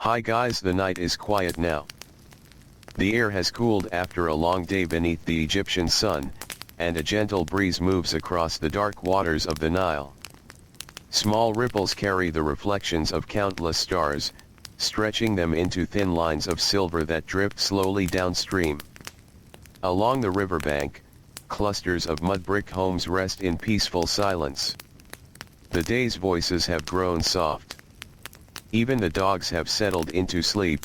Hi guys, the night is quiet now. The air has cooled after a long day beneath the Egyptian sun, and a gentle breeze moves across the dark waters of the Nile. Small ripples carry the reflections of countless stars, stretching them into thin lines of silver that drift slowly downstream. Along the riverbank, clusters of mudbrick homes rest in peaceful silence. The day's voices have grown soft. Even the dogs have settled into sleep.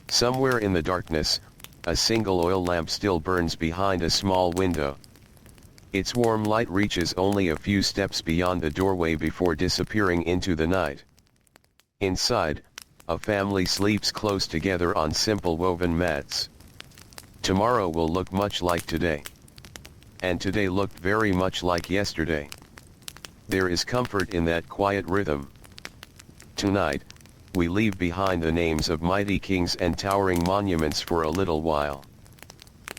Somewhere in the darkness, a single oil lamp still burns behind a small window. Its warm light reaches only a few steps beyond the doorway before disappearing into the night. Inside, a family sleeps close together on simple woven mats. Tomorrow will look much like today. And today looked very much like yesterday. There is comfort in that quiet rhythm. Tonight, we leave behind the names of mighty kings and towering monuments for a little while.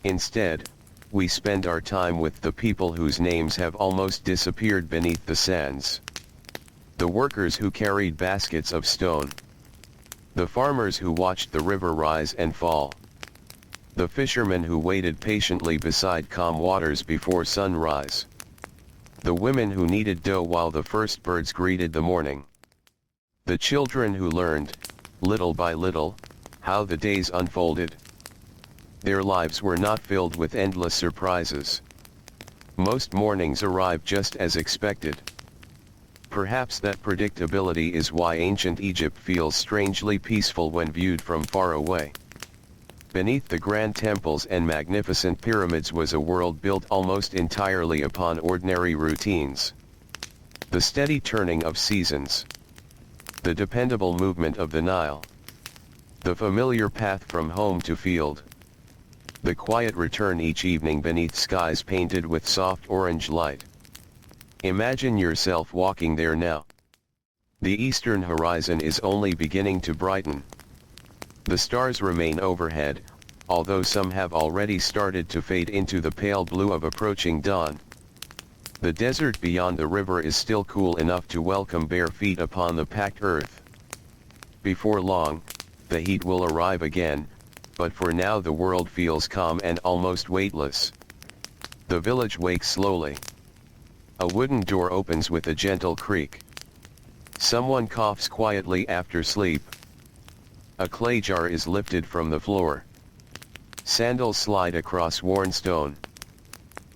Instead, we spend our time with the people whose names have almost disappeared beneath the sands. The workers who carried baskets of stone. The farmers who watched the river rise and fall. The fishermen who waited patiently beside calm waters before sunrise. The women who kneaded dough while the first birds greeted the morning. The children who learned, little by little, how the days unfolded. Their lives were not filled with endless surprises. Most mornings arrived just as expected. Perhaps that predictability is why ancient Egypt feels strangely peaceful when viewed from far away. Beneath the grand temples and magnificent pyramids was a world built almost entirely upon ordinary routines. The steady turning of seasons. The dependable movement of the Nile. The familiar path from home to field. The quiet return each evening beneath skies painted with soft orange light. Imagine yourself walking there now. The eastern horizon is only beginning to brighten. The stars remain overhead, although some have already started to fade into the pale blue of approaching dawn. The desert beyond the river is still cool enough to welcome bare feet upon the packed earth. Before long, the heat will arrive again, but for now the world feels calm and almost weightless. The village wakes slowly. A wooden door opens with a gentle creak. Someone coughs quietly after sleep. A clay jar is lifted from the floor. Sandals slide across worn stone.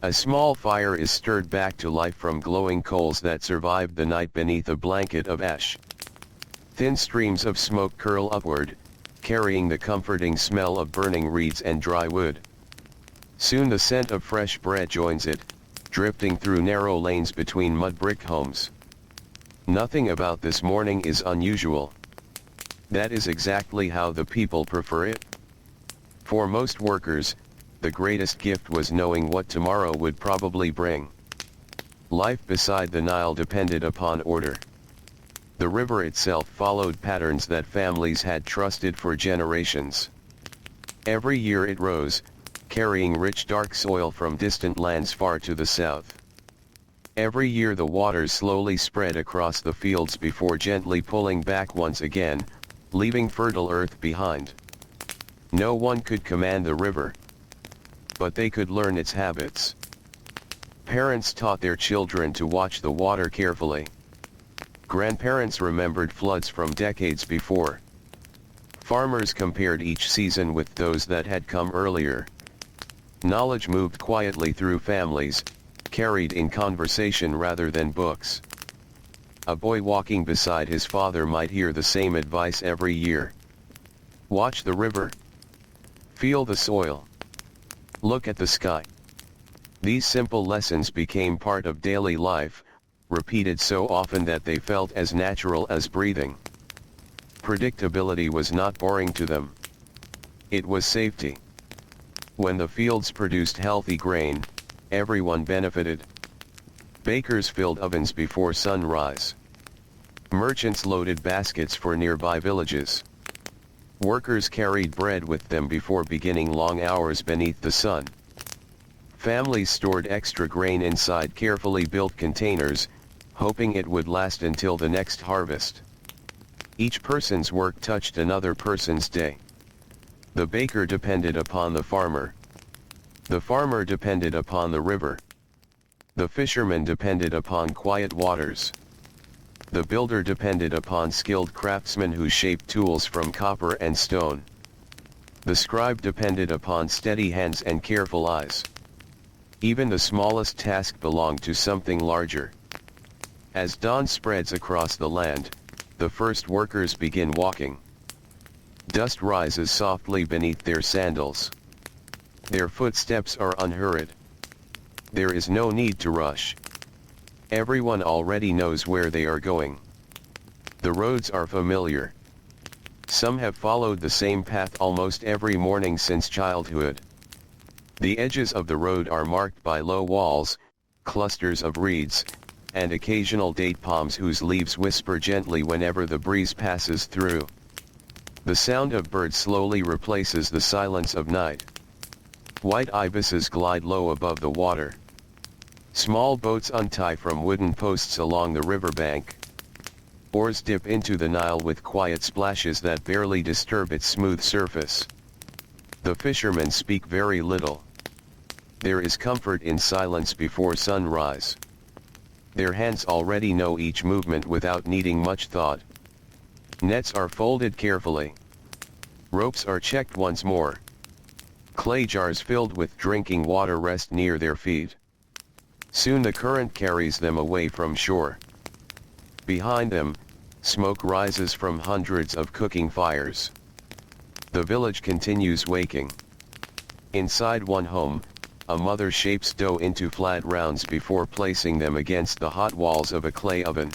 A small fire is stirred back to life from glowing coals that survived the night beneath a blanket of ash. Thin streams of smoke curl upward, carrying the comforting smell of burning reeds and dry wood. Soon the scent of fresh bread joins it, drifting through narrow lanes between mud-brick homes. Nothing about this morning is unusual. That is exactly how the people prefer it. For most workers, the greatest gift was knowing what tomorrow would probably bring. Life beside the Nile depended upon order. The river itself followed patterns that families had trusted for generations. Every year it rose, carrying rich dark soil from distant lands far to the south. Every year the waters slowly spread across the fields before gently pulling back once again, leaving fertile earth behind. No one could command the river, but they could learn its habits. Parents taught their children to watch the water carefully. Grandparents remembered floods from decades before. Farmers compared each season with those that had come earlier. Knowledge moved quietly through families, carried in conversation rather than books. A boy walking beside his father might hear the same advice every year. Watch the river. Feel the soil. Look at the sky. These simple lessons became part of daily life, repeated so often that they felt as natural as breathing. Predictability was not boring to them. It was safety. When the fields produced healthy grain, everyone benefited. Bakers filled ovens before sunrise. Merchants loaded baskets for nearby villages. Workers carried bread with them before beginning long hours beneath the sun. Families stored extra grain inside carefully built containers, hoping it would last until the next harvest. Each person's work touched another person's day. The baker depended upon the farmer. The farmer depended upon the river. The fisherman depended upon quiet waters. The builder depended upon skilled craftsmen who shaped tools from copper and stone. The scribe depended upon steady hands and careful eyes. Even the smallest task belonged to something larger. As dawn spreads across the land, the first workers begin walking. Dust rises softly beneath their sandals. Their footsteps are unhurried. There is no need to rush. Everyone already knows where they are going. The roads are familiar. Some have followed the same path almost every morning since childhood. The edges of the road are marked by low walls, clusters of reeds, and occasional date palms whose leaves whisper gently whenever the breeze passes through. The sound of birds slowly replaces the silence of night. White ibises glide low above the water. Small boats untie from wooden posts along the riverbank. Oars dip into the Nile with quiet splashes that barely disturb its smooth surface. The fishermen speak very little. There is comfort in silence before sunrise. Their hands already know each movement without needing much thought. Nets are folded carefully. Ropes are checked once more. Clay jars filled with drinking water rest near their feet. Soon the current carries them away from shore. Behind them, smoke rises from hundreds of cooking fires. The village continues waking. Inside one home, a mother shapes dough into flat rounds before placing them against the hot walls of a clay oven.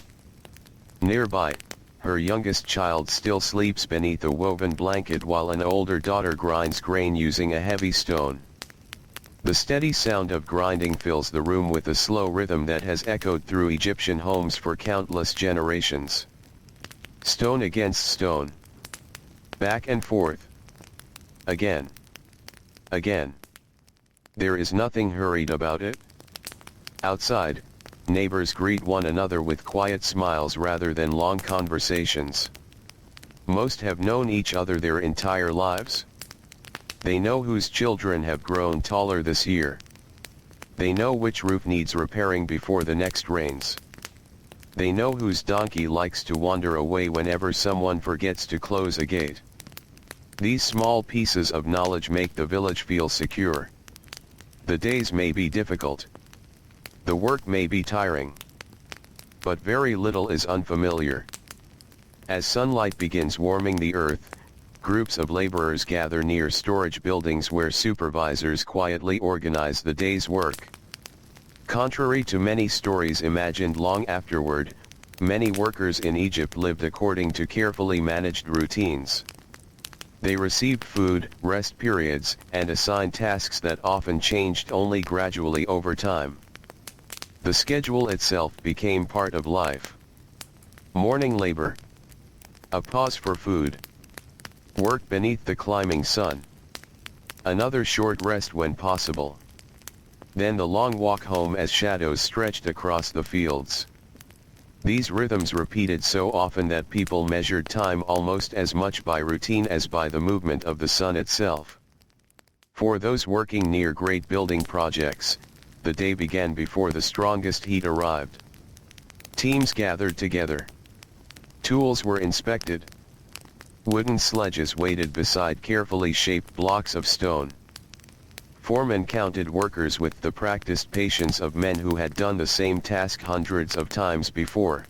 Nearby, her youngest child still sleeps beneath a woven blanket while an older daughter grinds grain using a heavy stone. The steady sound of grinding fills the room with a slow rhythm that has echoed through Egyptian homes for countless generations. Stone against stone. Back and forth. Again. Again. There is nothing hurried about it. Outside, neighbors greet one another with quiet smiles rather than long conversations. Most have known each other their entire lives. They know whose children have grown taller this year. They know which roof needs repairing before the next rains. They know whose donkey likes to wander away whenever someone forgets to close a gate. These small pieces of knowledge make the village feel secure. The days may be difficult. The work may be tiring. But very little is unfamiliar. As sunlight begins warming the earth, groups of laborers gather near storage buildings where supervisors quietly organize the day's work. Contrary to many stories imagined long afterward, many workers in Egypt lived according to carefully managed routines. They received food, rest periods, and assigned tasks that often changed only gradually over time. The schedule itself became part of life. Morning labor. A pause for food. Work beneath the climbing sun. Another short rest when possible. Then the long walk home as shadows stretched across the fields. These rhythms repeated so often that people measured time almost as much by routine as by the movement of the sun itself. For those working near great building projects, the day began before the strongest heat arrived. Teams gathered together. Tools were inspected. Wooden sledges waited beside carefully shaped blocks of stone. Foremen counted workers with the practiced patience of men who had done the same task hundreds of times before.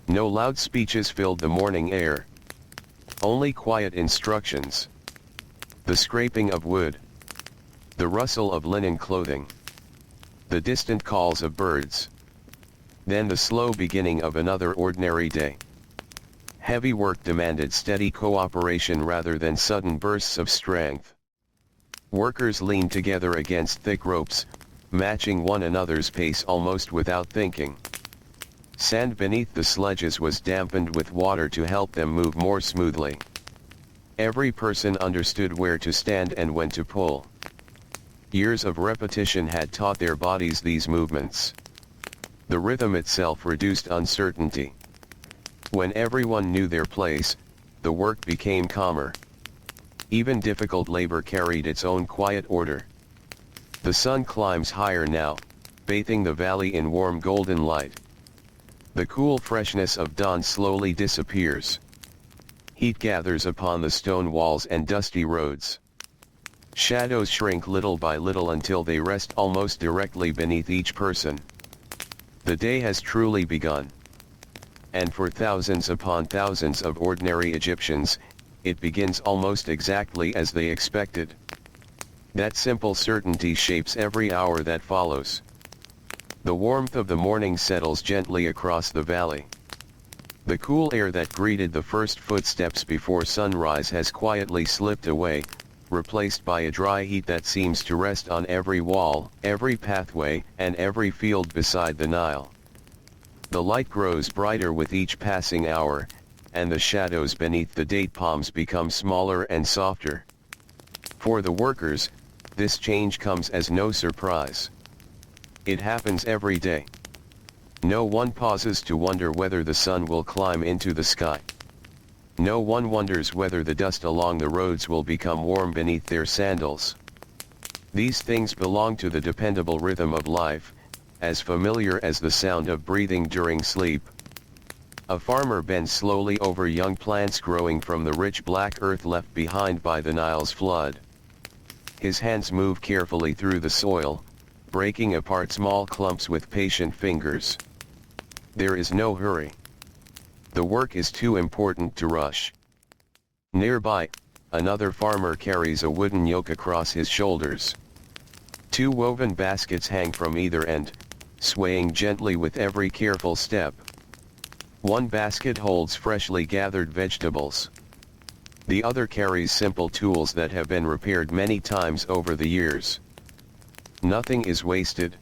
No loud speeches filled the morning air. Only quiet instructions. The scraping of wood. The rustle of linen clothing. The distant calls of birds. Then the slow beginning of another ordinary day. Heavy work demanded steady cooperation rather than sudden bursts of strength. Workers leaned together against thick ropes, matching one another's pace almost without thinking. Sand beneath the sledges was dampened with water to help them move more smoothly. Every person understood where to stand and when to pull. Years of repetition had taught their bodies these movements. The rhythm itself reduced uncertainty. When everyone knew their place, the work became calmer. Even difficult labor carried its own quiet order. The sun climbs higher now, bathing the valley in warm golden light. The cool freshness of dawn slowly disappears. Heat gathers upon the stone walls and dusty roads. Shadows shrink little by little until they rest almost directly beneath each person. The day has truly begun. And for thousands upon thousands of ordinary Egyptians, it begins almost exactly as they expected. That simple certainty shapes every hour that follows. The warmth of the morning settles gently across the valley. The cool air that greeted the first footsteps before sunrise has quietly slipped away, replaced by a dry heat that seems to rest on every wall, every pathway, and every field beside the Nile. The light grows brighter with each passing hour, and the shadows beneath the date palms become smaller and softer. For the workers, this change comes as no surprise. It happens every day. No one pauses to wonder whether the sun will climb into the sky. No one wonders whether the dust along the roads will become warm beneath their sandals. These things belong to the dependable rhythm of life, as familiar as the sound of breathing during sleep. A farmer bends slowly over young plants growing from the rich black earth left behind by the Nile's flood. His hands move carefully through the soil, breaking apart small clumps with patient fingers. There is no hurry. The work is too important to rush. Nearby, another farmer carries a wooden yoke across his shoulders. Two woven baskets hang from either end, swaying gently with every careful step. One basket holds freshly gathered vegetables. The other carries simple tools that have been repaired many times over the years. Nothing is wasted.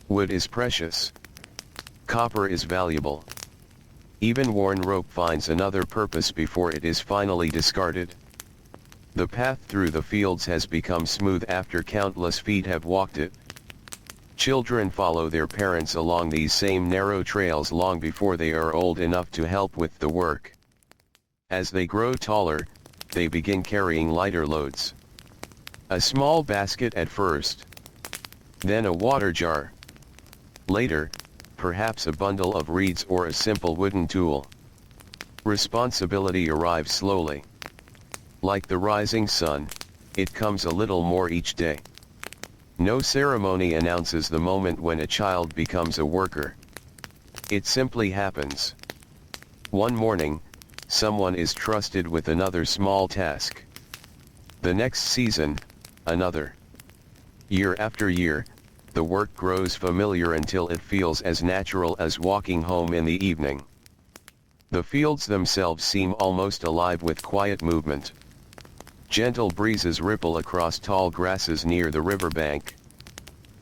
Wood is precious. Copper is valuable. Even worn rope finds another purpose before it is finally discarded. The path through the fields has become smooth after countless feet have walked it. Children follow their parents along these same narrow trails long before they are old enough to help with the work. As they grow taller, they begin carrying lighter loads. A small basket at first. Then a water jar. Later, perhaps a bundle of reeds or a simple wooden tool. Responsibility arrives slowly. Like the rising sun, it comes a little more each day. No ceremony announces the moment when a child becomes a worker. It simply happens. One morning, someone is trusted with another small task. The next season, another. Year after year, the work grows familiar until it feels as natural as walking home in the evening. The fields themselves seem almost alive with quiet movement. Gentle breezes ripple across tall grasses near the riverbank.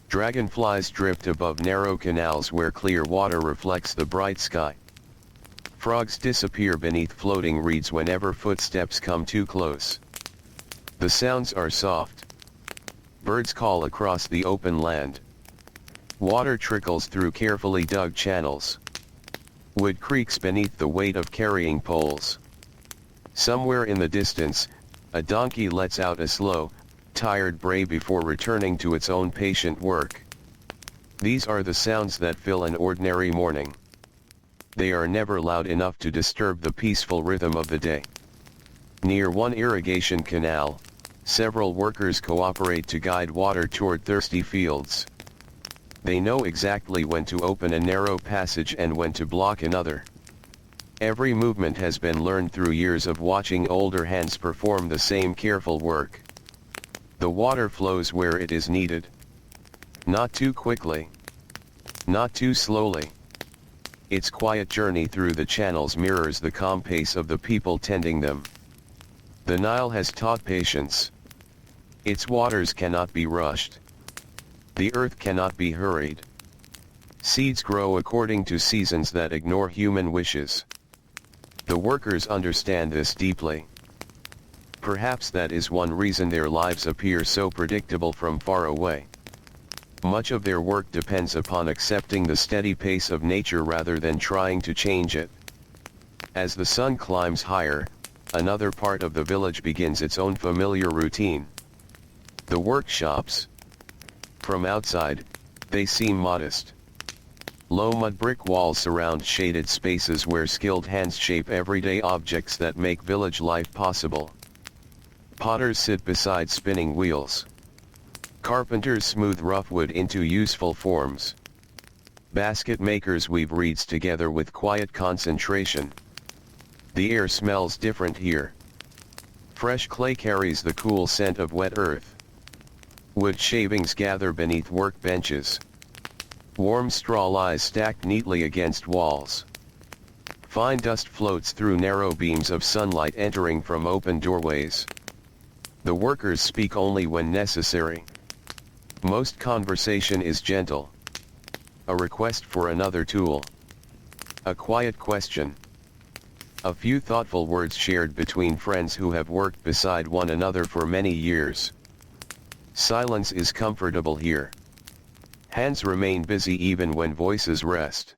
Dragonflies drift above narrow canals where clear water reflects the bright sky. Frogs disappear beneath floating reeds whenever footsteps come too close. The sounds are soft. Birds call across the open land. Water trickles through carefully dug channels. Wood creaks beneath the weight of carrying poles. Somewhere in the distance, a donkey lets out a slow, tired bray before returning to its own patient work. These are the sounds that fill an ordinary morning. They are never loud enough to disturb the peaceful rhythm of the day. Near one irrigation canal, several workers cooperate to guide water toward thirsty fields. They know exactly when to open a narrow passage and when to block another. Every movement has been learned through years of watching older hands perform the same careful work. The water flows where it is needed. Not too quickly. Not too slowly. Its quiet journey through the channels mirrors the calm pace of the people tending them. The Nile has taught patience. Its waters cannot be rushed. The earth cannot be hurried. Seeds grow according to seasons that ignore human wishes. The workers understand this deeply. Perhaps that is one reason their lives appear so predictable from far away. Much of their work depends upon accepting the steady pace of nature rather than trying to change it. As the sun climbs higher, another part of the village begins its own familiar routine. The workshops. From outside, they seem modest. Low mud brick walls surround shaded spaces where skilled hands shape everyday objects that make village life possible. Potters sit beside spinning wheels. Carpenters smooth rough wood into useful forms. Basket makers weave reeds together with quiet concentration. The air smells different here. Fresh clay carries the cool scent of wet earth. Wood shavings gather beneath workbenches. Warm straw lies stacked neatly against walls. Fine dust floats through narrow beams of sunlight entering from open doorways. The workers speak only when necessary. Most conversation is gentle. A request for another tool. A quiet question. A few thoughtful words shared between friends who have worked beside one another for many years. Silence is comfortable here. Hands remain busy even when voices rest.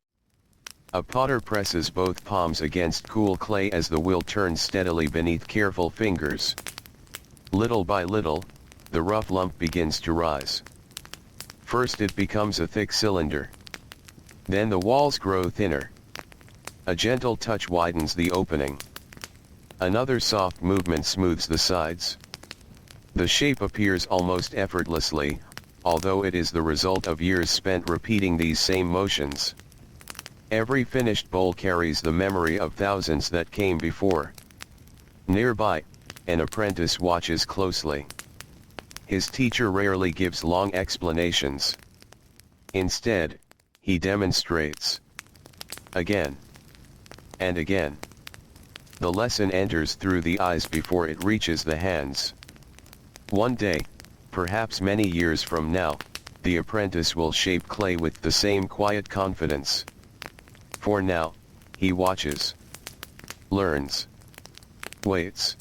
A potter presses both palms against cool clay as the wheel turns steadily beneath careful fingers. Little by little, the rough lump begins to rise. First it becomes a thick cylinder. Then the walls grow thinner. A gentle touch widens the opening. Another soft movement smooths the sides. The shape appears almost effortlessly, although it is the result of years spent repeating these same motions. Every finished bowl carries the memory of thousands that came before. Nearby, an apprentice watches closely. His teacher rarely gives long explanations. Instead, he demonstrates. Again. And again. The lesson enters through the eyes before it reaches the hands. One day, perhaps many years from now, the apprentice will shape clay with the same quiet confidence. For now, he watches, learns, waits.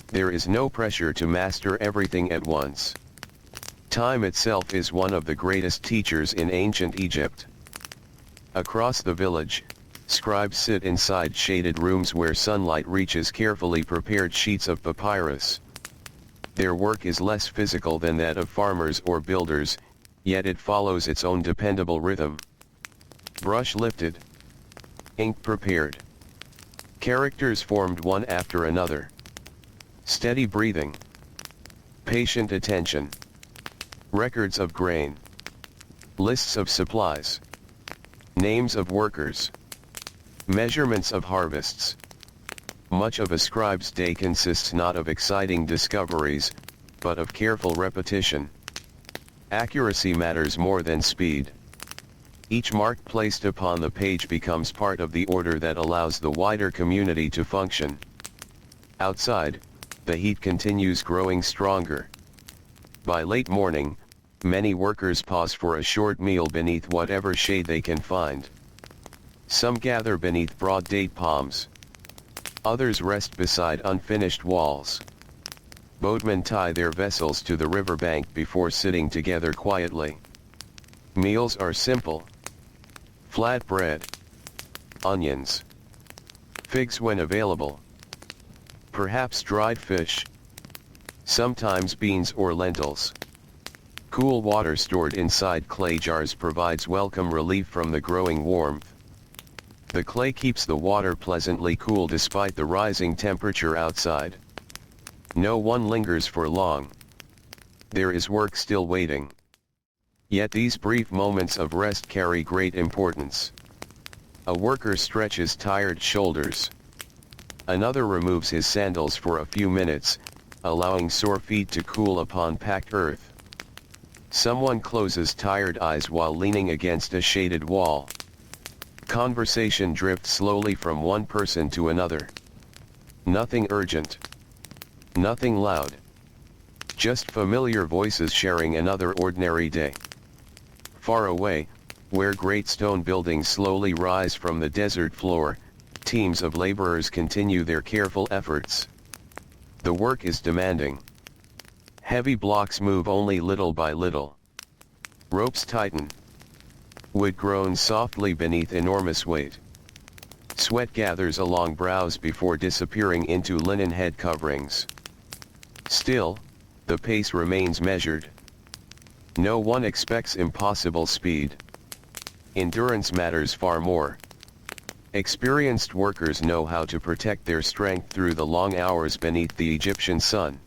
There is no pressure to master everything at once. Time itself is one of the greatest teachers in ancient Egypt. Across the village, scribes sit inside shaded rooms where sunlight reaches carefully prepared sheets of papyrus. Their work is less physical than that of farmers or builders, yet it follows its own dependable rhythm. Brush lifted. Ink prepared. Characters formed one after another. Steady breathing. Patient attention. Records of grain. Lists of supplies. Names of workers. Measurements of harvests. Much of a scribe's day consists not of exciting discoveries, but of careful repetition. Accuracy matters more than speed. Each mark placed upon the page becomes part of the order that allows the wider community to function. Outside, the heat continues growing stronger. By late morning, many workers pause for a short meal beneath whatever shade they can find. Some gather beneath broad date palms. Others rest beside unfinished walls. Boatmen tie their vessels to the riverbank before sitting together quietly. Meals are simple. Flat bread. Onions. Figs when available. Perhaps dried fish. Sometimes beans or lentils. Cool water stored inside clay jars provides welcome relief from the growing warmth. The clay keeps the water pleasantly cool despite the rising temperature outside. No one lingers for long. There is work still waiting. Yet these brief moments of rest carry great importance. A worker stretches tired shoulders. Another removes his sandals for a few minutes, allowing sore feet to cool upon packed earth. Someone closes tired eyes while leaning against a shaded wall. Conversation drifts slowly from one person to another. Nothing urgent. Nothing loud. Just familiar voices sharing another ordinary day. Far away, where great stone buildings slowly rise from the desert floor, teams of laborers continue their careful efforts. The work is demanding. Heavy blocks move only little by little. Ropes tighten. Wood groans softly beneath enormous weight. Sweat gathers along brows before disappearing into linen head coverings. Still, the pace remains measured. No one expects impossible speed. Endurance matters far more. Experienced workers know how to protect their strength through the long hours beneath the Egyptian sun.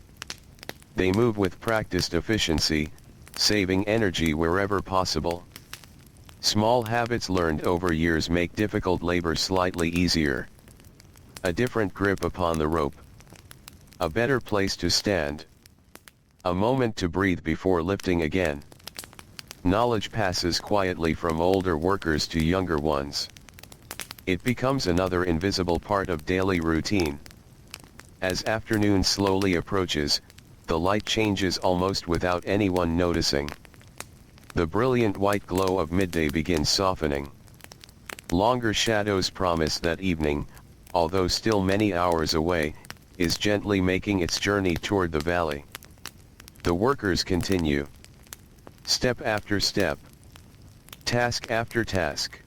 They move with practiced efficiency, saving energy wherever possible. Small habits learned over years make difficult labor slightly easier. A different grip upon the rope. A better place to stand. A moment to breathe before lifting again. Knowledge passes quietly from older workers to younger ones. It becomes another invisible part of daily routine. As afternoon slowly approaches, the light changes almost without anyone noticing. The brilliant white glow of midday begins softening. Longer shadows promise that evening, although still many hours away, is gently making its journey toward the valley. The workers continue. Step after step. Task after task.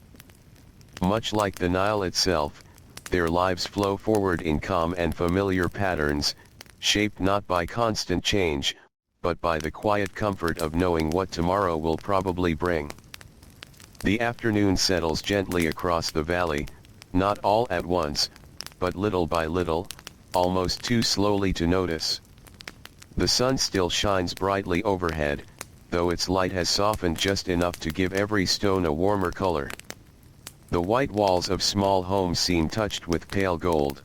Much like the Nile itself, their lives flow forward in calm and familiar patterns, shaped not by constant change, but by the quiet comfort of knowing what tomorrow will probably bring. The afternoon settles gently across the valley, not all at once, but little by little, almost too slowly to notice. The sun still shines brightly overhead, though its light has softened just enough to give every stone a warmer color. The white walls of small homes seem touched with pale gold.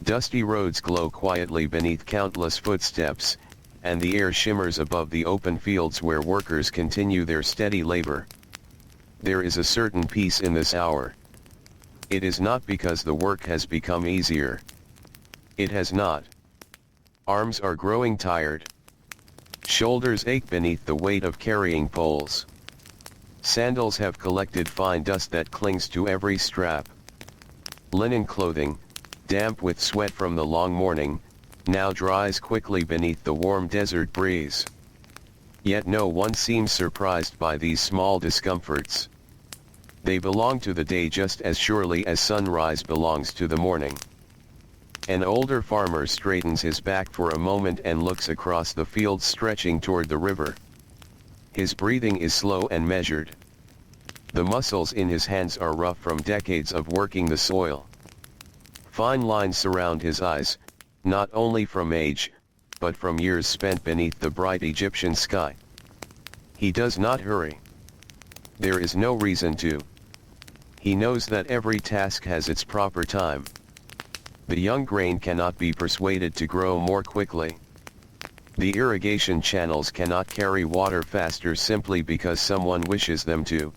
Dusty roads glow quietly beneath countless footsteps, and the air shimmers above the open fields where workers continue their steady labor. There is a certain peace in this hour. It is not because the work has become easier. It has not. Arms are growing tired. Shoulders ache beneath the weight of carrying poles. Sandals have collected fine dust that clings to every strap. Linen clothing, damp with sweat from the long morning, now dries quickly beneath the warm desert breeze. Yet no one seems surprised by these small discomforts. They belong to the day just as surely as sunrise belongs to the morning. An older farmer straightens his back for a moment and looks across the fields stretching toward the river. His breathing is slow and measured. The muscles in his hands are rough from decades of working the soil. Fine lines surround his eyes, not only from age, but from years spent beneath the bright Egyptian sky. He does not hurry. There is no reason to. He knows that every task has its proper time. The young grain cannot be persuaded to grow more quickly. The irrigation channels cannot carry water faster simply because someone wishes them to.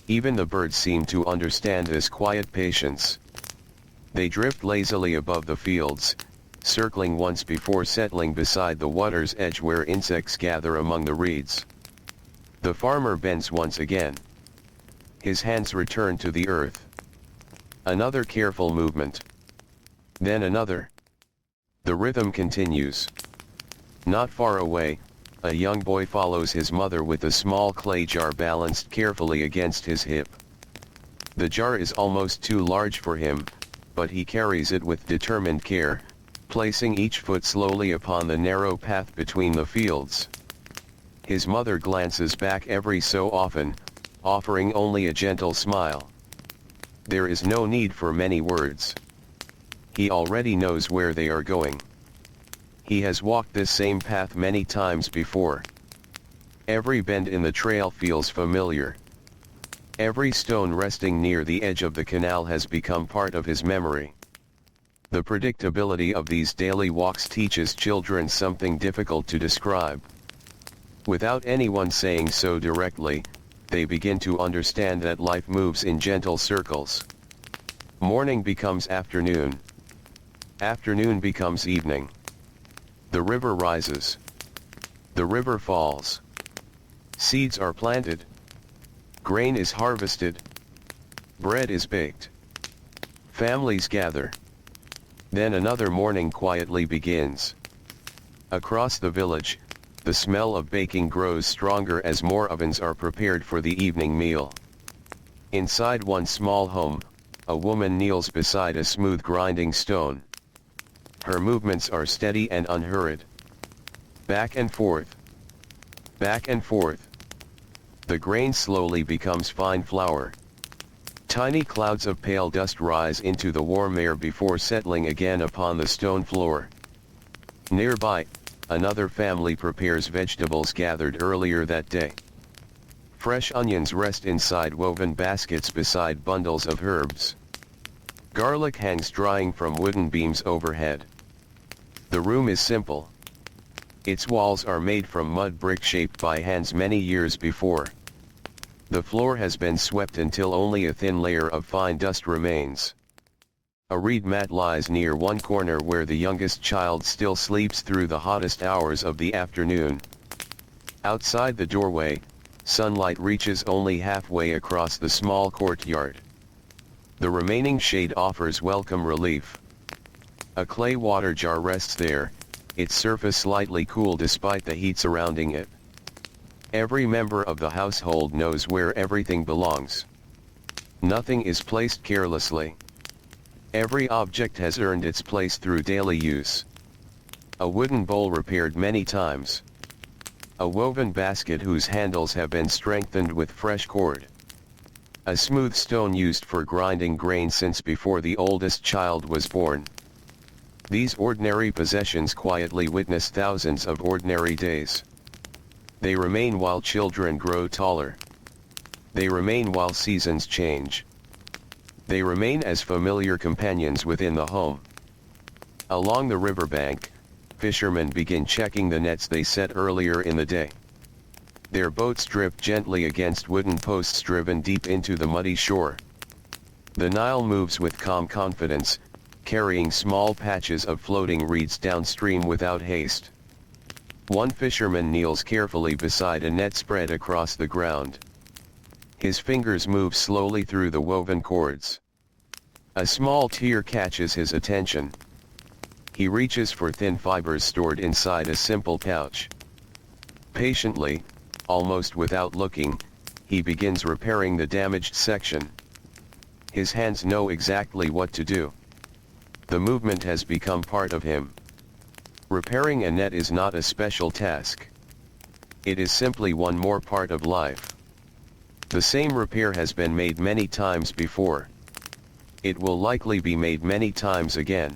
Even the birds seem to understand this quiet patience. They drift lazily above the fields, circling once before settling beside the water's edge where insects gather among the reeds. The farmer bends once again. His hands return to the earth. Another careful movement. Then another. The rhythm continues. Not far away, a young boy follows his mother with a small clay jar balanced carefully against his hip. The jar is almost too large for him, but he carries it with determined care, placing each foot slowly upon the narrow path between the fields. His mother glances back every so often, offering only a gentle smile. There is no need for many words. He already knows where they are going. He has walked this same path many times before. Every bend in the trail feels familiar. Every stone resting near the edge of the canal has become part of his memory. The predictability of these daily walks teaches children something difficult to describe. Without anyone saying so directly, they begin to understand that life moves in gentle circles. Morning becomes afternoon. Afternoon becomes evening. The river rises. The river falls. Seeds are planted. Grain is harvested. Bread is baked. Families gather. Then another morning quietly begins. Across the village, the smell of baking grows stronger as more ovens are prepared for the evening meal. Inside one small home, a woman kneels beside a smooth grinding stone. Her movements are steady and unhurried. Back and forth. Back and forth. The grain slowly becomes fine flour. Tiny clouds of pale dust rise into the warm air before settling again upon the stone floor. Nearby, another family prepares vegetables gathered earlier that day. Fresh onions rest inside woven baskets beside bundles of herbs. Garlic hangs drying from wooden beams overhead. The room is simple. Its walls are made from mud brick shaped by hands many years before. The floor has been swept until only a thin layer of fine dust remains. A reed mat lies near one corner where the youngest child still sleeps through the hottest hours of the afternoon. Outside the doorway, sunlight reaches only halfway across the small courtyard. The remaining shade offers welcome relief. A clay water jar rests there, its surface slightly cool despite the heat surrounding it. Every member of the household knows where everything belongs. Nothing is placed carelessly. Every object has earned its place through daily use. A wooden bowl repaired many times. A woven basket whose handles have been strengthened with fresh cord. A smooth stone used for grinding grain since before the oldest child was born. These ordinary possessions quietly witness thousands of ordinary days. They remain while children grow taller. They remain while seasons change. They remain as familiar companions within the home. Along the riverbank, fishermen begin checking the nets they set earlier in the day. Their boats drift gently against wooden posts driven deep into the muddy shore. The Nile moves with calm confidence, carrying small patches of floating reeds downstream without haste. One fisherman kneels carefully beside a net spread across the ground. His fingers move slowly through the woven cords. A small tear catches his attention. He reaches for thin fibers stored inside a simple pouch. Patiently, almost without looking, he begins repairing the damaged section. His hands know exactly what to do. The movement has become part of him. Repairing a net is not a special task. It is simply one more part of life. The same repair has been made many times before. It will likely be made many times again.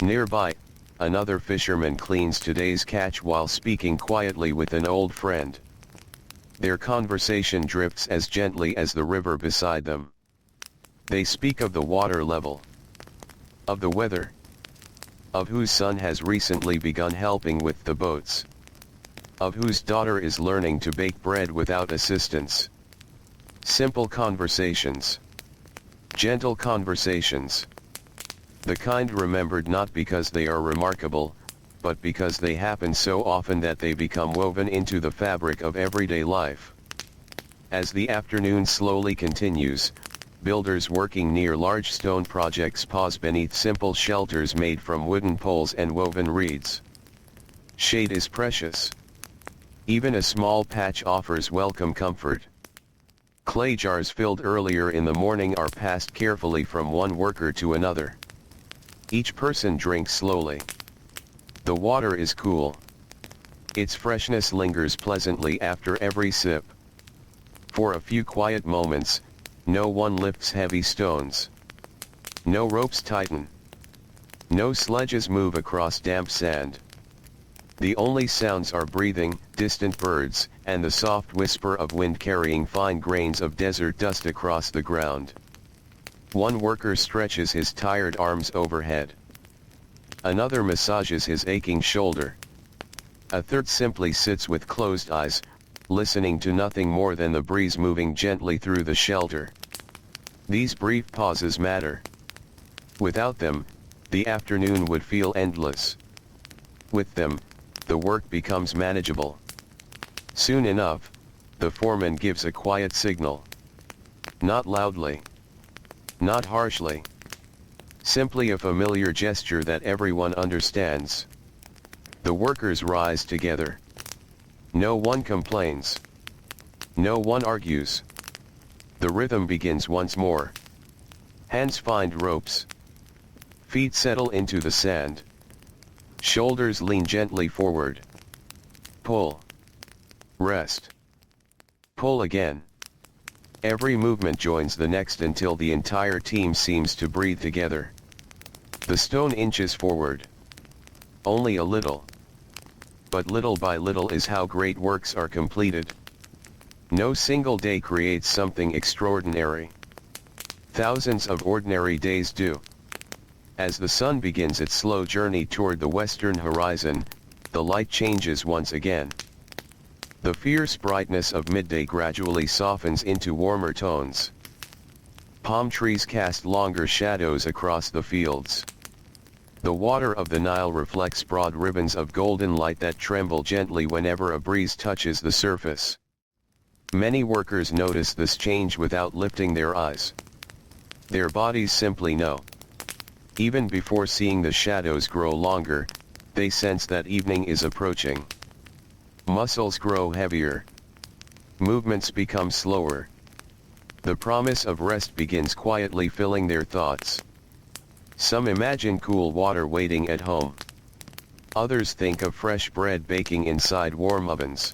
Nearby, another fisherman cleans today's catch while speaking quietly with an old friend. Their conversation drifts as gently as the river beside them. They speak of the water level, of the weather, of whose son has recently begun helping with the boats, of whose daughter is learning to bake bread without assistance. Simple conversations. Gentle conversations. The kind remembered not because they are remarkable, but because they happen so often that they become woven into the fabric of everyday life. As the afternoon slowly continues, builders working near large stone projects pause beneath simple shelters made from wooden poles and woven reeds. Shade is precious. Even a small patch offers welcome comfort. Clay jars filled earlier in the morning are passed carefully from one worker to another. Each person drinks slowly. The water is cool. Its freshness lingers pleasantly after every sip. For a few quiet moments, no one lifts heavy stones. No ropes tighten. No sledges move across damp sand. The only sounds are breathing, distant birds, and the soft whisper of wind carrying fine grains of desert dust across the ground. One worker stretches his tired arms overhead. Another massages his aching shoulder. A third simply sits with closed eyes, listening to nothing more than the breeze moving gently through the shelter. These brief pauses matter. Without them, the afternoon would feel endless. With them, the work becomes manageable. Soon enough, the foreman gives a quiet signal. Not loudly. Not harshly. Simply a familiar gesture that everyone understands. The workers rise together. No one complains. No one argues. The rhythm begins once more. Hands find ropes. Feet settle into the sand. Shoulders lean gently forward. Pull. Rest. Pull again. Every movement joins the next until the entire team seems to breathe together. The stone inches forward. Only a little. But little by little is how great works are completed. No single day creates something extraordinary. Thousands of ordinary days do. As the sun begins its slow journey toward the western horizon, the light changes once again. The fierce brightness of midday gradually softens into warmer tones. Palm trees cast longer shadows across the fields. The water of the Nile reflects broad ribbons of golden light that tremble gently whenever a breeze touches the surface. Many workers notice this change without lifting their eyes. Their bodies simply know. Even before seeing the shadows grow longer, they sense that evening is approaching. Muscles grow heavier. Movements become slower. The promise of rest begins quietly filling their thoughts. Some imagine cool water waiting at home. Others think of fresh bread baking inside warm ovens.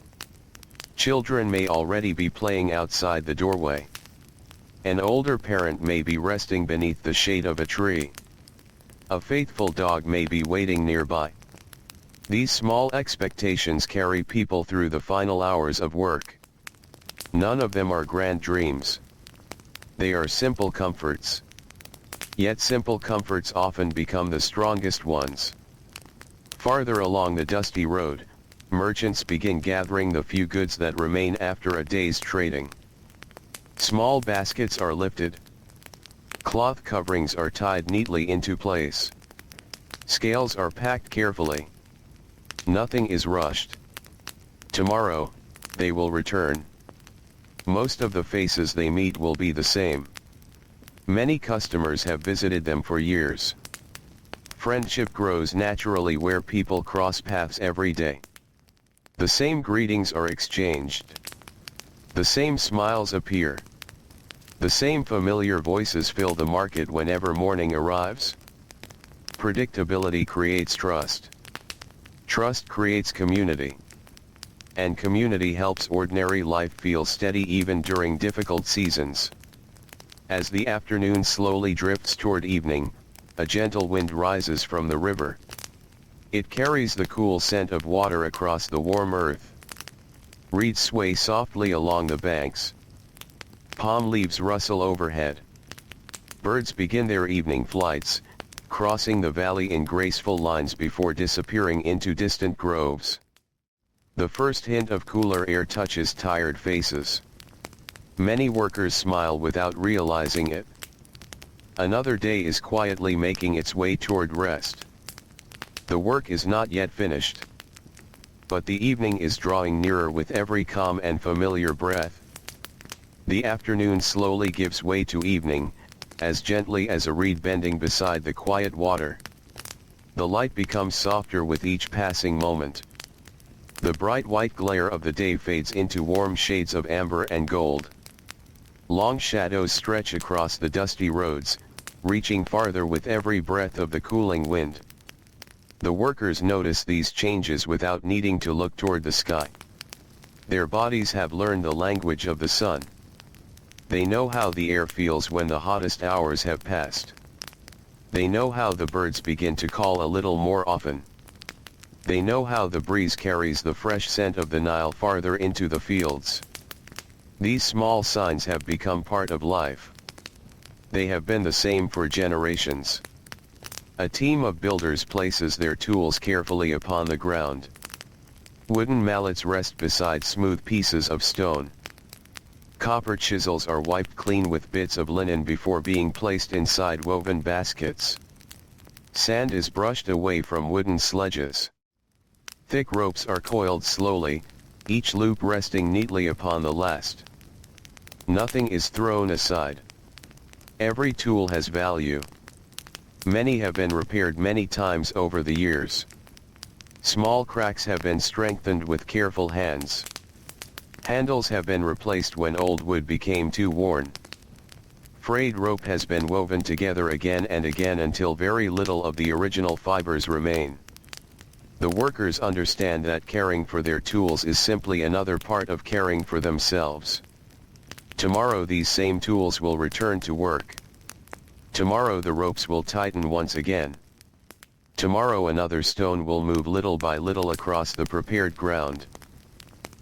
Children may already be playing outside the doorway. An older parent may be resting beneath the shade of a tree. A faithful dog may be waiting nearby. These small expectations carry people through the final hours of work. None of them are grand dreams. They are simple comforts. Yet simple comforts often become the strongest ones. Farther along the dusty road, merchants begin gathering the few goods that remain after a day's trading. Small baskets are lifted. Cloth coverings are tied neatly into place. Scales are packed carefully. Nothing is rushed. Tomorrow, they will return. Most of the faces they meet will be the same. Many customers have visited them for years. Friendship grows naturally where people cross paths every day. The same greetings are exchanged. The same smiles appear. The same familiar voices fill the market whenever morning arrives. Predictability creates trust. Trust creates community. And community helps ordinary life feel steady even during difficult seasons. As the afternoon slowly drifts toward evening, a gentle wind rises from the river. It carries the cool scent of water across the warm earth. Reeds sway softly along the banks. Palm leaves rustle overhead. Birds begin their evening flights, crossing the valley in graceful lines before disappearing into distant groves. The first hint of cooler air touches tired faces. Many workers smile without realizing it. Another day is quietly making its way toward rest. The work is not yet finished. But the evening is drawing nearer with every calm and familiar breath. The afternoon slowly gives way to evening, as gently as a reed bending beside the quiet water. The light becomes softer with each passing moment. The bright white glare of the day fades into warm shades of amber and gold. Long shadows stretch across the dusty roads, reaching farther with every breath of the cooling wind. The workers notice these changes without needing to look toward the sky. Their bodies have learned the language of the sun. They know how the air feels when the hottest hours have passed. They know how the birds begin to call a little more often. They know how the breeze carries the fresh scent of the Nile farther into the fields. These small signs have become part of life. They have been the same for generations. A team of builders places their tools carefully upon the ground. Wooden mallets rest beside smooth pieces of stone. Copper chisels are wiped clean with bits of linen before being placed inside woven baskets. Sand is brushed away from wooden sledges. Thick ropes are coiled slowly, each loop resting neatly upon the last. Nothing is thrown aside. Every tool has value. Many have been repaired many times over the years. Small cracks have been strengthened with careful hands. Handles have been replaced when old wood became too worn. Frayed rope has been woven together again and again until very little of the original fibers remain. The workers understand that caring for their tools is simply another part of caring for themselves. Tomorrow these same tools will return to work. Tomorrow the ropes will tighten once again. Tomorrow another stone will move little by little across the prepared ground.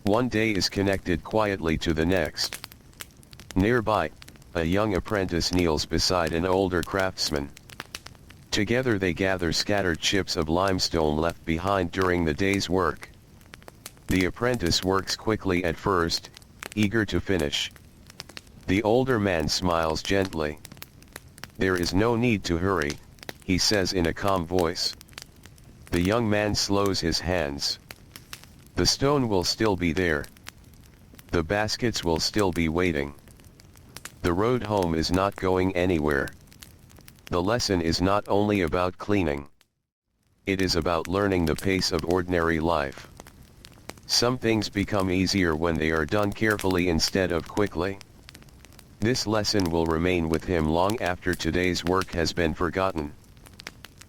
One day is connected quietly to the next. Nearby, a young apprentice kneels beside an older craftsman. Together they gather scattered chips of limestone left behind during the day's work. The apprentice works quickly at first, eager to finish. The older man smiles gently. "There is no need to hurry," he says in a calm voice. The young man slows his hands. The stone will still be there. The baskets will still be waiting. The road home is not going anywhere. The lesson is not only about cleaning. It is about learning the pace of ordinary life. Some things become easier when they are done carefully instead of quickly. This lesson will remain with him long after today's work has been forgotten.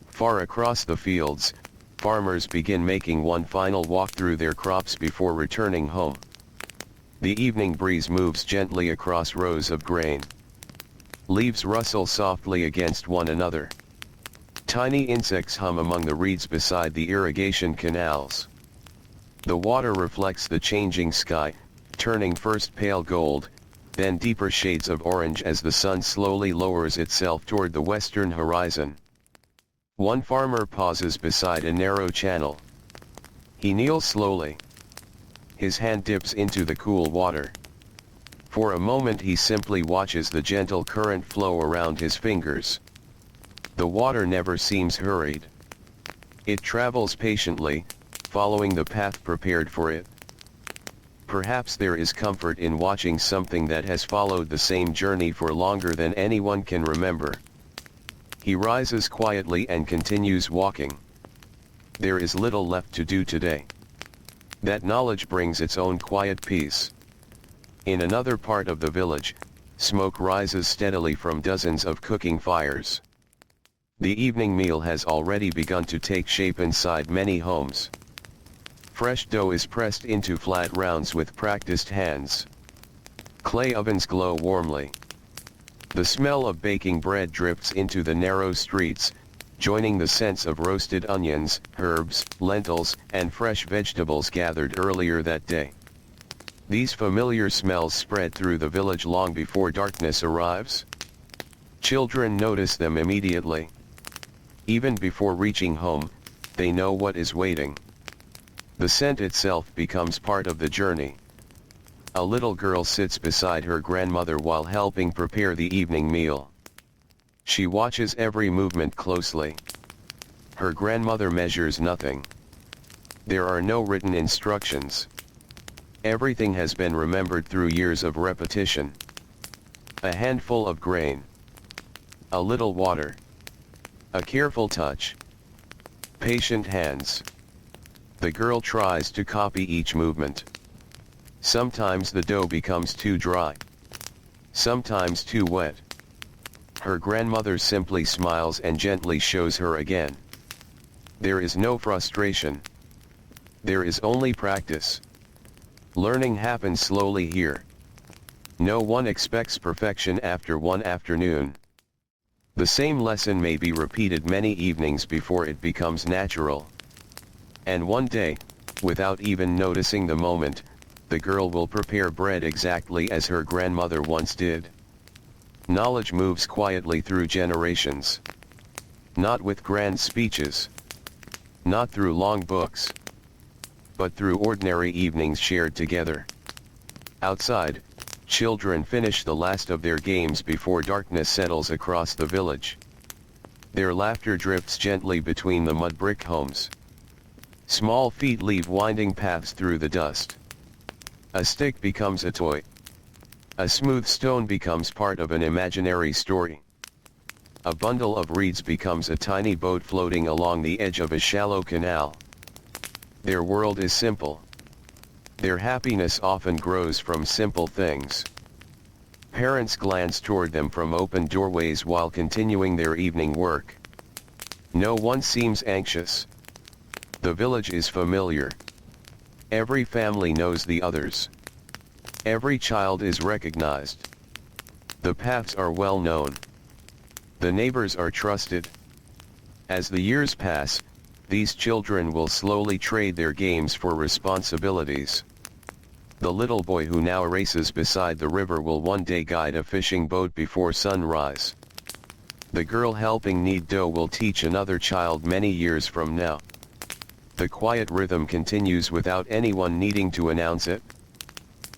Far across the fields, farmers begin making one final walk through their crops before returning home. The evening breeze moves gently across rows of grain. Leaves rustle softly against one another. Tiny insects hum among the reeds beside the irrigation canals. The water reflects the changing sky, turning first pale gold, then deeper shades of orange as the sun slowly lowers itself toward the western horizon. One farmer pauses beside a narrow channel. He kneels slowly. His hand dips into the cool water. For a moment he simply watches the gentle current flow around his fingers. The water never seems hurried. It travels patiently, following the path prepared for it. Perhaps there is comfort in watching something that has followed the same journey for longer than anyone can remember. He rises quietly and continues walking. There is little left to do today. That knowledge brings its own quiet peace. In another part of the village, smoke rises steadily from dozens of cooking fires. The evening meal has already begun to take shape inside many homes. Fresh dough is pressed into flat rounds with practiced hands. Clay ovens glow warmly. The smell of baking bread drifts into the narrow streets, joining the scents of roasted onions, herbs, lentils, and fresh vegetables gathered earlier that day. These familiar smells spread through the village long before darkness arrives. Children notice them immediately. Even before reaching home, they know what is waiting. The scent itself becomes part of the journey. A little girl sits beside her grandmother while helping prepare the evening meal. She watches every movement closely. Her grandmother measures nothing. There are no written instructions. Everything has been remembered through years of repetition. A handful of grain. A little water. A careful touch. Patient hands. The girl tries to copy each movement. Sometimes the dough becomes too dry. Sometimes too wet. Her grandmother simply smiles and gently shows her again. There is no frustration. There is only practice. Learning happens slowly here. No one expects perfection after one afternoon. The same lesson may be repeated many evenings before it becomes natural. And one day, without even noticing the moment, the girl will prepare bread exactly as her grandmother once did. Knowledge moves quietly through generations. Not with grand speeches. Not through long books. But through ordinary evenings shared together. Outside, children finish the last of their games before darkness settles across the village. Their laughter drifts gently between the mud-brick homes. Small feet leave winding paths through the dust. A stick becomes a toy. A smooth stone becomes part of an imaginary story. A bundle of reeds becomes a tiny boat floating along the edge of a shallow canal. Their world is simple. Their happiness often grows from simple things. Parents glance toward them from open doorways while continuing their evening work. No one seems anxious. The village is familiar. Every family knows the others. Every child is recognized. The paths are well known. The neighbors are trusted. As the years pass, these children will slowly trade their games for responsibilities. The little boy who now races beside the river will one day guide a fishing boat before sunrise. The girl helping knead dough will teach another child many years from now. The quiet rhythm continues without anyone needing to announce it.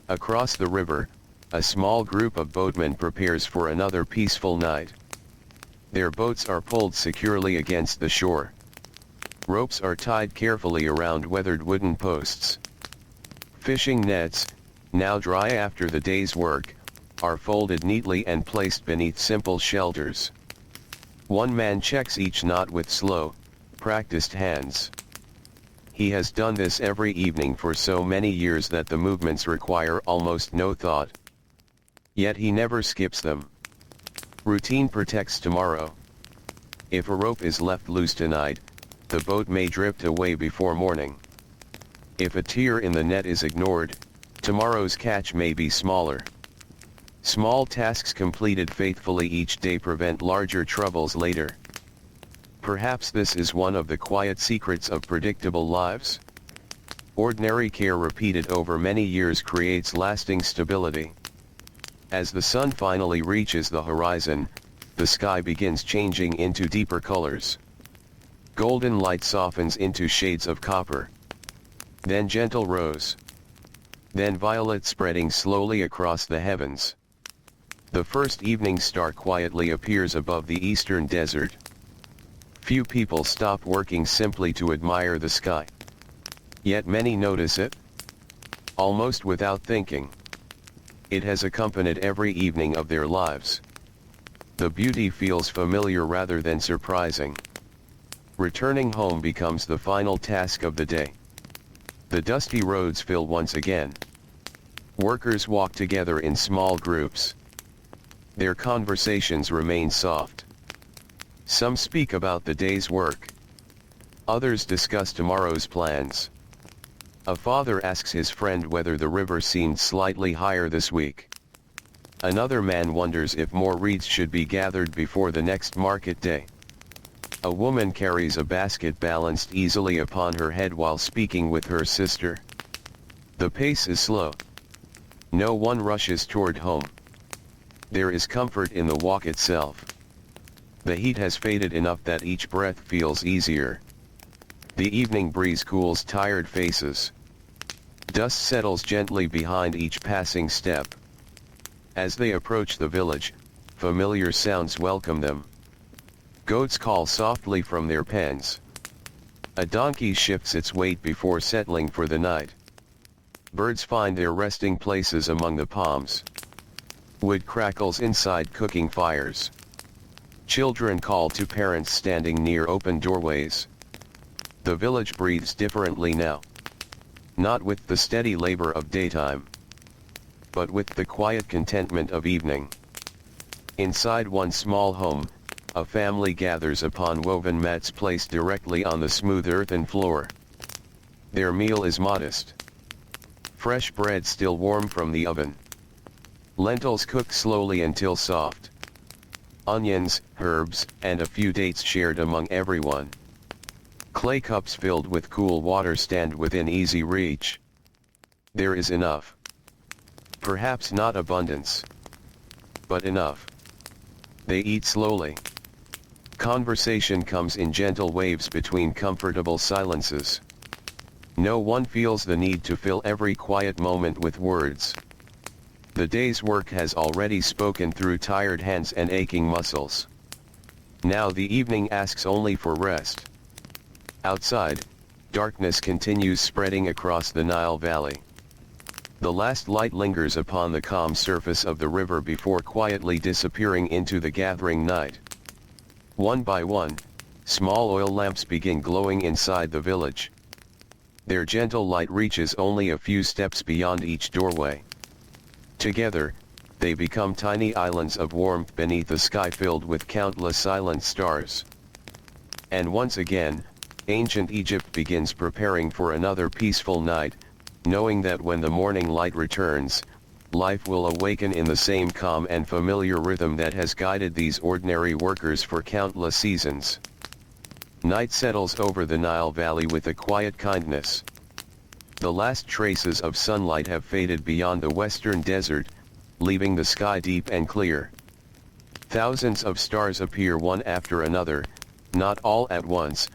Across the river, a small group of boatmen prepares for another peaceful night. Their boats are pulled securely against the shore. Ropes are tied carefully around weathered wooden posts. Fishing nets, now dry after the day's work, are folded neatly and placed beneath simple shelters. One man checks each knot with slow, practiced hands. He has done this every evening for so many years that the movements require almost no thought. Yet he never skips them. Routine protects tomorrow. If a rope is left loose tonight, the boat may drift away before morning. If a tear in the net is ignored, tomorrow's catch may be smaller. Small tasks completed faithfully each day prevent larger troubles later. Perhaps this is one of the quiet secrets of predictable lives. Ordinary care repeated over many years creates lasting stability. As the sun finally reaches the horizon, the sky begins changing into deeper colors. Golden light softens into shades of copper. Then gentle rose. Then violet spreading slowly across the heavens. The first evening star quietly appears above the eastern desert. Few people stop working simply to admire the sky. Yet many notice it. Almost without thinking. It has accompanied every evening of their lives. The beauty feels familiar rather than surprising. Returning home becomes the final task of the day. The dusty roads fill once again. Workers walk together in small groups. Their conversations remain soft. Some speak about the day's work. Others discuss tomorrow's plans. A father asks his friend whether the river seemed slightly higher this week. Another man wonders if more reeds should be gathered before the next market day. A woman carries a basket balanced easily upon her head while speaking with her sister. The pace is slow. No one rushes toward home. There is comfort in the walk itself. The heat has faded enough that each breath feels easier. The evening breeze cools tired faces. Dust settles gently behind each passing step. As they approach the village, familiar sounds welcome them. Goats call softly from their pens. A donkey shifts its weight before settling for the night. Birds find their resting places among the palms. Wood crackles inside cooking fires. Children call to parents standing near open doorways. The village breathes differently now. Not with the steady labor of daytime, but with the quiet contentment of evening. Inside one small home, a family gathers upon woven mats placed directly on the smooth earthen floor. Their meal is modest. Fresh bread still warm from the oven. Lentils cook slowly until soft. Onions, herbs, and a few dates shared among everyone. Clay cups filled with cool water stand within easy reach. There is enough. Perhaps not abundance, but enough. They eat slowly. Conversation comes in gentle waves between comfortable silences. No one feels the need to fill every quiet moment with words. The day's work has already spoken through tired hands and aching muscles. Now the evening asks only for rest. Outside, darkness continues spreading across the Nile Valley. The last light lingers upon the calm surface of the river before quietly disappearing into the gathering night. One by one, small oil lamps begin glowing inside the village. Their gentle light reaches only a few steps beyond each doorway. Together, they become tiny islands of warmth beneath a sky filled with countless silent stars. And once again, ancient Egypt begins preparing for another peaceful night, knowing that when the morning light returns, life will awaken in the same calm and familiar rhythm that has guided these ordinary workers for countless seasons. Night settles over the Nile Valley with a quiet kindness. The last traces of sunlight have faded beyond the western desert, leaving the sky deep and clear. Thousands of stars appear one after another, not all at once,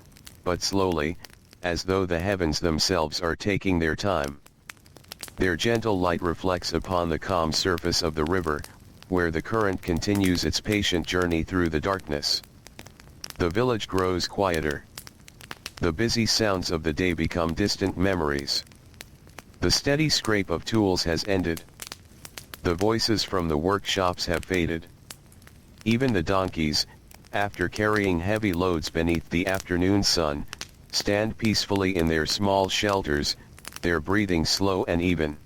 but slowly, as though the heavens themselves are taking their time. Their gentle light reflects upon the calm surface of the river, where the current continues its patient journey through the darkness. The village grows quieter. The busy sounds of the day become distant memories. The steady scrape of tools has ended. The voices from the workshops have faded. Even the donkeys, after carrying heavy loads beneath the afternoon sun, stand peacefully in their small shelters, their breathing slow and even.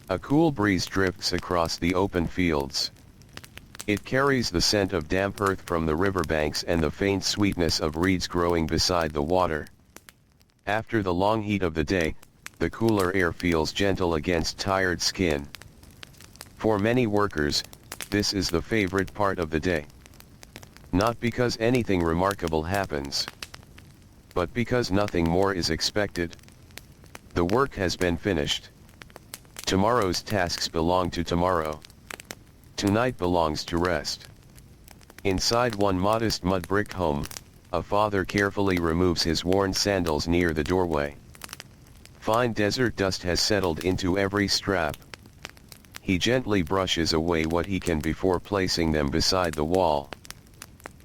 A cool breeze drifts across the open fields. It carries the scent of damp earth from the riverbanks and the faint sweetness of reeds growing beside the water. After the long heat of the day, the cooler air feels gentle against tired skin. For many workers, this is the favorite part of the day. Not because anything remarkable happens, but because nothing more is expected. The work has been finished. Tomorrow's tasks belong to tomorrow. Tonight belongs to rest. Inside one modest mud brick home, a father carefully removes his worn sandals near the doorway. Fine desert dust has settled into every strap. He gently brushes away what he can before placing them beside the wall.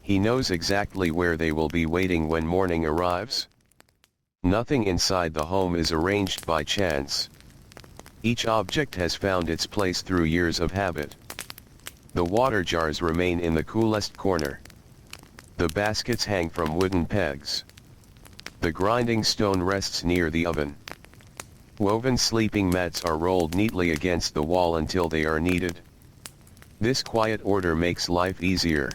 He knows exactly where they will be waiting when morning arrives. Nothing inside the home is arranged by chance. Each object has found its place through years of habit. The water jars remain in the coolest corner. The baskets hang from wooden pegs. The grinding stone rests near the oven. Woven sleeping mats are rolled neatly against the wall until they are needed. This quiet order makes life easier.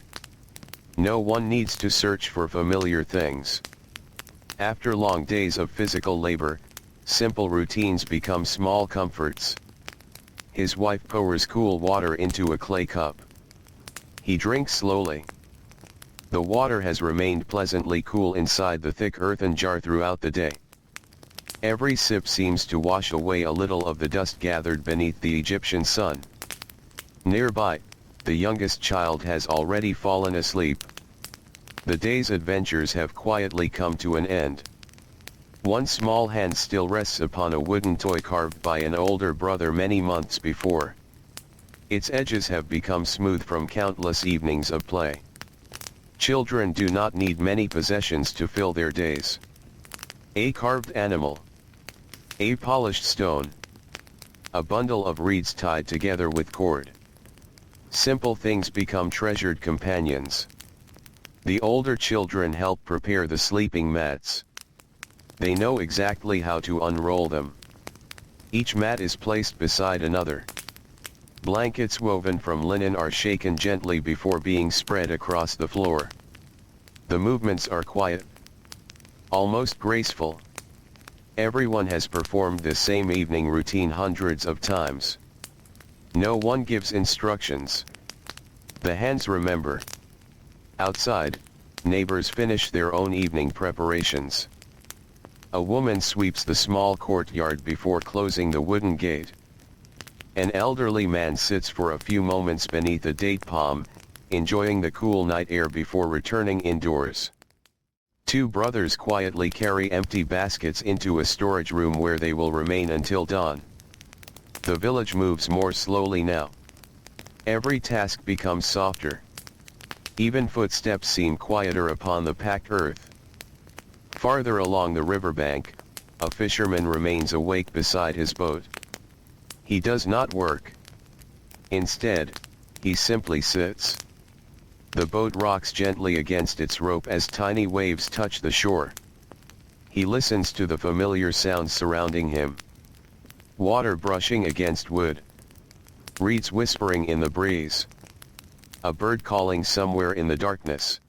No one needs to search for familiar things. After long days of physical labor, simple routines become small comforts. His wife pours cool water into a clay cup. He drinks slowly. The water has remained pleasantly cool inside the thick earthen jar throughout the day. Every sip seems to wash away a little of the dust gathered beneath the Egyptian sun. Nearby, the youngest child has already fallen asleep. The day's adventures have quietly come to an end. One small hand still rests upon a wooden toy carved by an older brother many months before. Its edges have become smooth from countless evenings of play. Children do not need many possessions to fill their days. A carved animal. A polished stone. A bundle of reeds tied together with cord. Simple things become treasured companions. The older children help prepare the sleeping mats. They know exactly how to unroll them. Each mat is placed beside another. Blankets woven from linen are shaken gently before being spread across the floor. The movements are quiet, almost graceful. Everyone has performed this same evening routine hundreds of times. No one gives instructions. The hands remember. Outside, neighbors finish their own evening preparations. A woman sweeps the small courtyard before closing the wooden gate. An elderly man sits for a few moments beneath a date palm, enjoying the cool night air before returning indoors. Two brothers quietly carry empty baskets into a storage room where they will remain until dawn. The village moves more slowly now. Every task becomes softer. Even footsteps seem quieter upon the packed earth. Farther along the riverbank, a fisherman remains awake beside his boat. He does not work. Instead, he simply sits. The boat rocks gently against its rope as tiny waves touch the shore. He listens to the familiar sounds surrounding him. Water brushing against wood. Reeds whispering in the breeze. A bird calling somewhere in the darkness.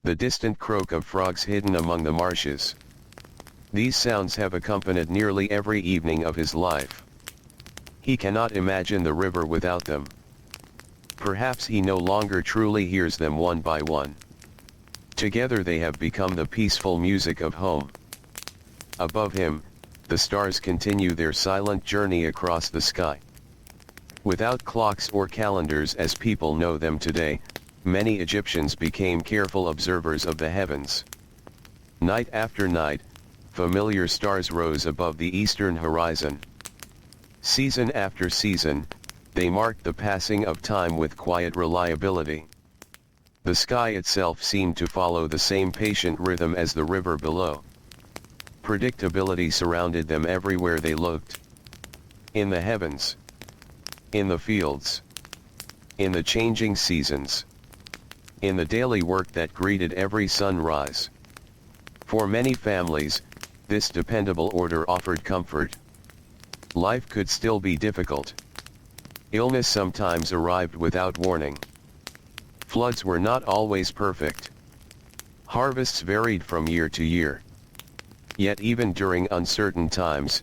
The distant croak of frogs hidden among the marshes. These sounds have accompanied nearly every evening of his life. He cannot imagine the river without them. Perhaps he no longer truly hears them one by one. Together they have become the peaceful music of home. Above him, the stars continue their silent journey across the sky. Without clocks or calendars as people know them today, many Egyptians became careful observers of the heavens. Night after night, familiar stars rose above the eastern horizon. Season after season, they marked the passing of time with quiet reliability. The sky itself seemed to follow the same patient rhythm as the river below. Predictability surrounded them everywhere they looked. In the heavens. In the fields. In the changing seasons. In the daily work that greeted every sunrise. For many families, this dependable order offered comfort. Life could still be difficult. Illness sometimes arrived without warning. Floods were not always perfect. Harvests varied from year to year. Yet even during uncertain times,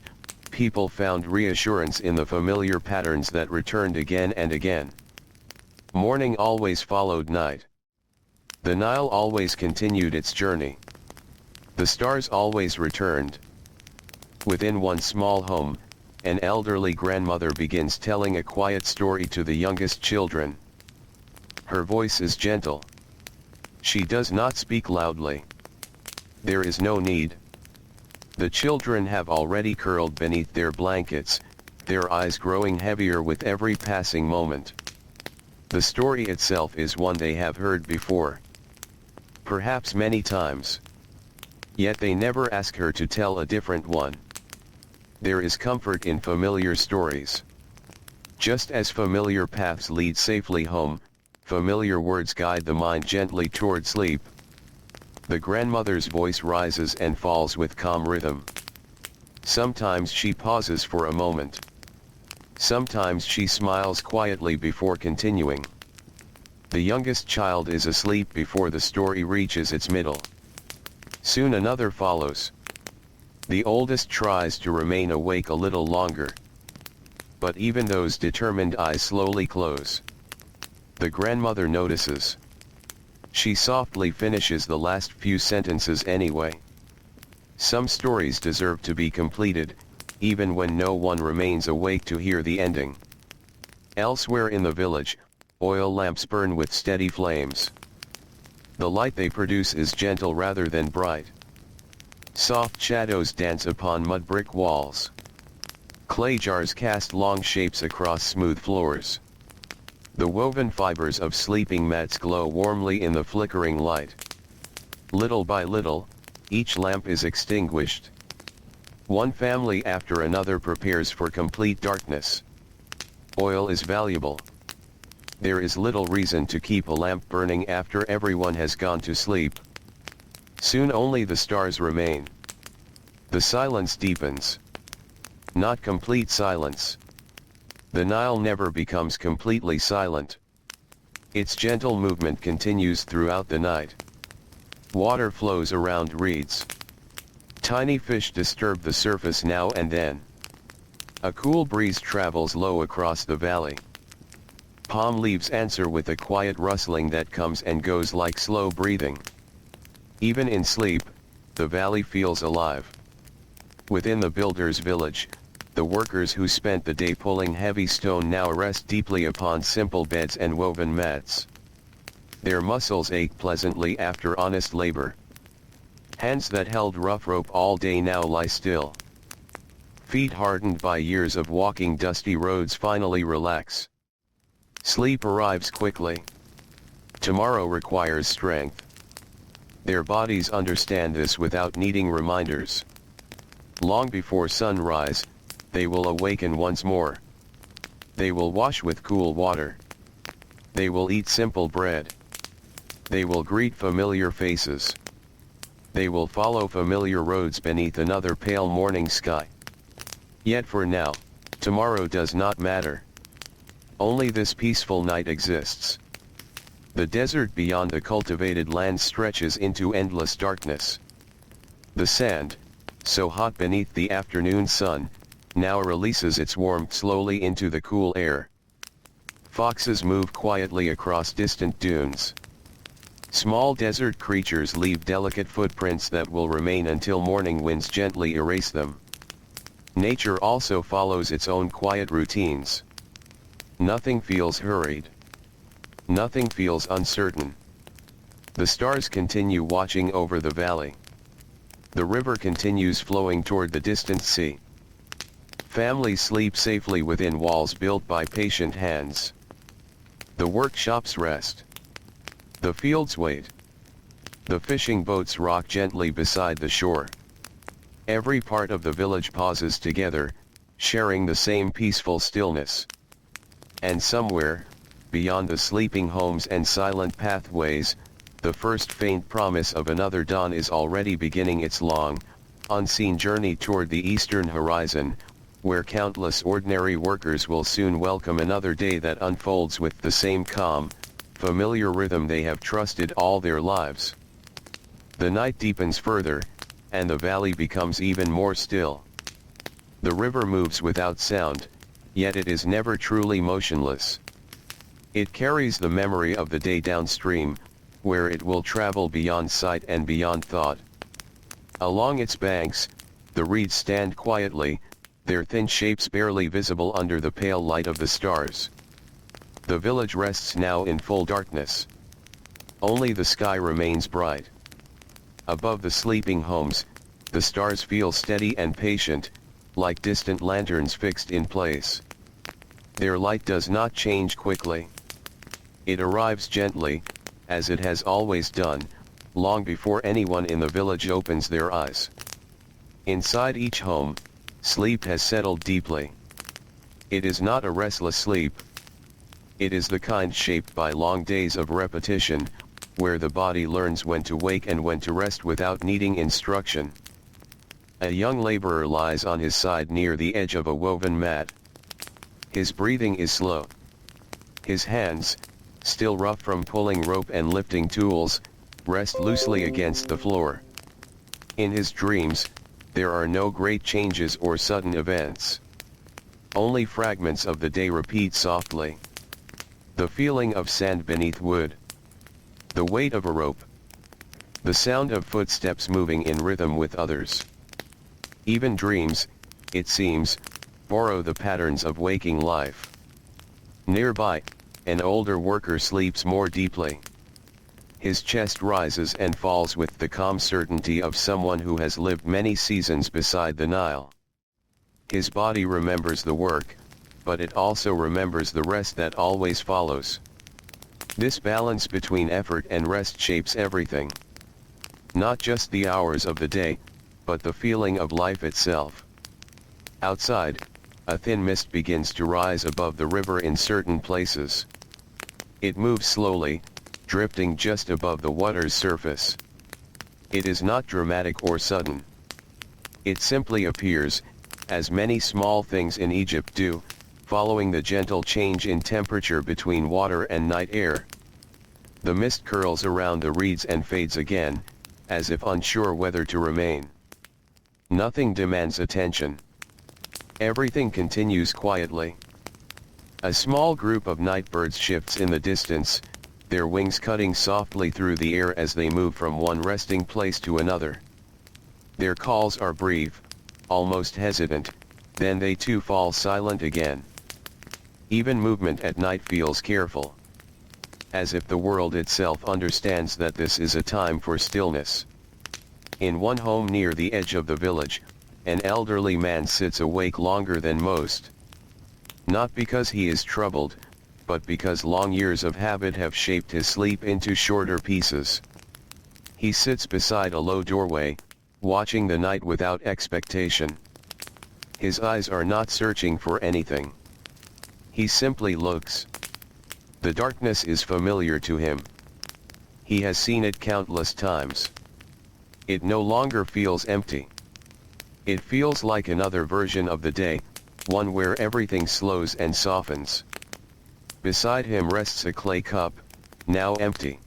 people found reassurance in the familiar patterns that returned again and again. Morning always followed night. The Nile always continued its journey. The stars always returned. Within one small home, an elderly grandmother begins telling a quiet story to the youngest children. Her voice is gentle. She does not speak loudly. There is no need. The children have already curled beneath their blankets, their eyes growing heavier with every passing moment. The story itself is one they have heard before. Perhaps many times. Yet they never ask her to tell a different one. There is comfort in familiar stories. Just as familiar paths lead safely home, familiar words guide the mind gently toward sleep. The grandmother's voice rises and falls with calm rhythm. Sometimes she pauses for a moment. Sometimes she smiles quietly before continuing. The youngest child is asleep before the story reaches its middle. Soon another follows. The oldest tries to remain awake a little longer. But even those determined eyes slowly close. The grandmother notices. She softly finishes the last few sentences anyway. Some stories deserve to be completed, even when no one remains awake to hear the ending. Elsewhere in the village, oil lamps burn with steady flames. The light they produce is gentle rather than bright. Soft shadows dance upon mud brick walls. Clay jars cast long shapes across smooth floors. The woven fibers of sleeping mats glow warmly in the flickering light. Little by little, each lamp is extinguished. One family after another prepares for complete darkness. Oil is valuable. There is little reason to keep a lamp burning after everyone has gone to sleep. Soon only the stars remain. The silence deepens. Not complete silence. The Nile never becomes completely silent. Its gentle movement continues throughout the night. Water flows around reeds. Tiny fish disturb the surface now and then. A cool breeze travels low across the valley. Palm leaves answer with a quiet rustling that comes and goes like slow breathing. Even in sleep, the valley feels alive. Within the builder's village, the workers who spent the day pulling heavy stone now rest deeply upon simple beds and woven mats. Their muscles ache pleasantly after honest labor. Hands that held rough rope all day now lie still. Feet hardened by years of walking dusty roads finally relax. Sleep arrives quickly. Tomorrow requires strength. Their bodies understand this without needing reminders. Long before sunrise, they will awaken once more. They will wash with cool water. They will eat simple bread. They will greet familiar faces. They will follow familiar roads beneath another pale morning sky. Yet for now, tomorrow does not matter. Only this peaceful night exists. The desert beyond the cultivated land stretches into endless darkness. The sand, so hot beneath the afternoon sun, now releases its warmth slowly into the cool air. Foxes move quietly across distant dunes. Small desert creatures leave delicate footprints that will remain until morning winds gently erase them. Nature also follows its own quiet routines. Nothing feels hurried. Nothing feels uncertain. The stars continue watching over the valley. The river continues flowing toward the distant sea. Families sleep safely within walls built by patient hands. The workshops rest. The fields wait. The fishing boats rock gently beside the shore. Every part of the village pauses together, sharing the same peaceful stillness. And somewhere, beyond the sleeping homes and silent pathways, the first faint promise of another dawn is already beginning its long, unseen journey toward the eastern horizon, where countless ordinary workers will soon welcome another day that unfolds with the same calm, familiar rhythm they have trusted all their lives. The night deepens further, and the valley becomes even more still. The river moves without sound, yet it is never truly motionless. It carries the memory of the day downstream, where it will travel beyond sight and beyond thought. Along its banks, the reeds stand quietly, their thin shapes barely visible under the pale light of the stars. The village rests now in full darkness. Only the sky remains bright. Above the sleeping homes, the stars feel steady and patient, like distant lanterns fixed in place. Their light does not change quickly. It arrives gently, as it has always done, long before anyone in the village opens their eyes. Inside each home, sleep has settled deeply. It is not a restless sleep. It is the kind shaped by long days of repetition, where the body learns when to wake and when to rest without needing instruction. A young laborer lies on his side near the edge of a woven mat. His breathing is slow. His hands, still rough from pulling rope and lifting tools, rest loosely against the floor. In his dreams, there are no great changes or sudden events. Only fragments of the day repeat softly. The feeling of sand beneath wood. The weight of a rope. The sound of footsteps moving in rhythm with others. Even dreams, it seems, borrow the patterns of waking life. Nearby, an older worker sleeps more deeply. His chest rises and falls with the calm certainty of someone who has lived many seasons beside the Nile. His body remembers the work, but it also remembers the rest that always follows. This balance between effort and rest shapes everything. Not just the hours of the day, but the feeling of life itself. Outside, a thin mist begins to rise above the river in certain places. It moves slowly, drifting just above the water's surface. It is not dramatic or sudden. It simply appears, as many small things in Egypt do, following the gentle change in temperature between water and night air. The mist curls around the reeds and fades again, as if unsure whether to remain. Nothing demands attention. Everything continues quietly. A small group of night birds shifts in the distance, their wings cutting softly through the air as they move from one resting place to another. Their calls are brief, almost hesitant, then they too fall silent again. Even movement at night feels careful. As if the world itself understands that this is a time for stillness. In one home near the edge of the village, an elderly man sits awake longer than most. Not because he is troubled, but because long years of habit have shaped his sleep into shorter pieces. He sits beside a low doorway, watching the night without expectation. His eyes are not searching for anything. He simply looks. The darkness is familiar to him. He has seen it countless times. It no longer feels empty. It feels like another version of the day, one where everything slows and softens. Beside him rests a clay cup, now empty.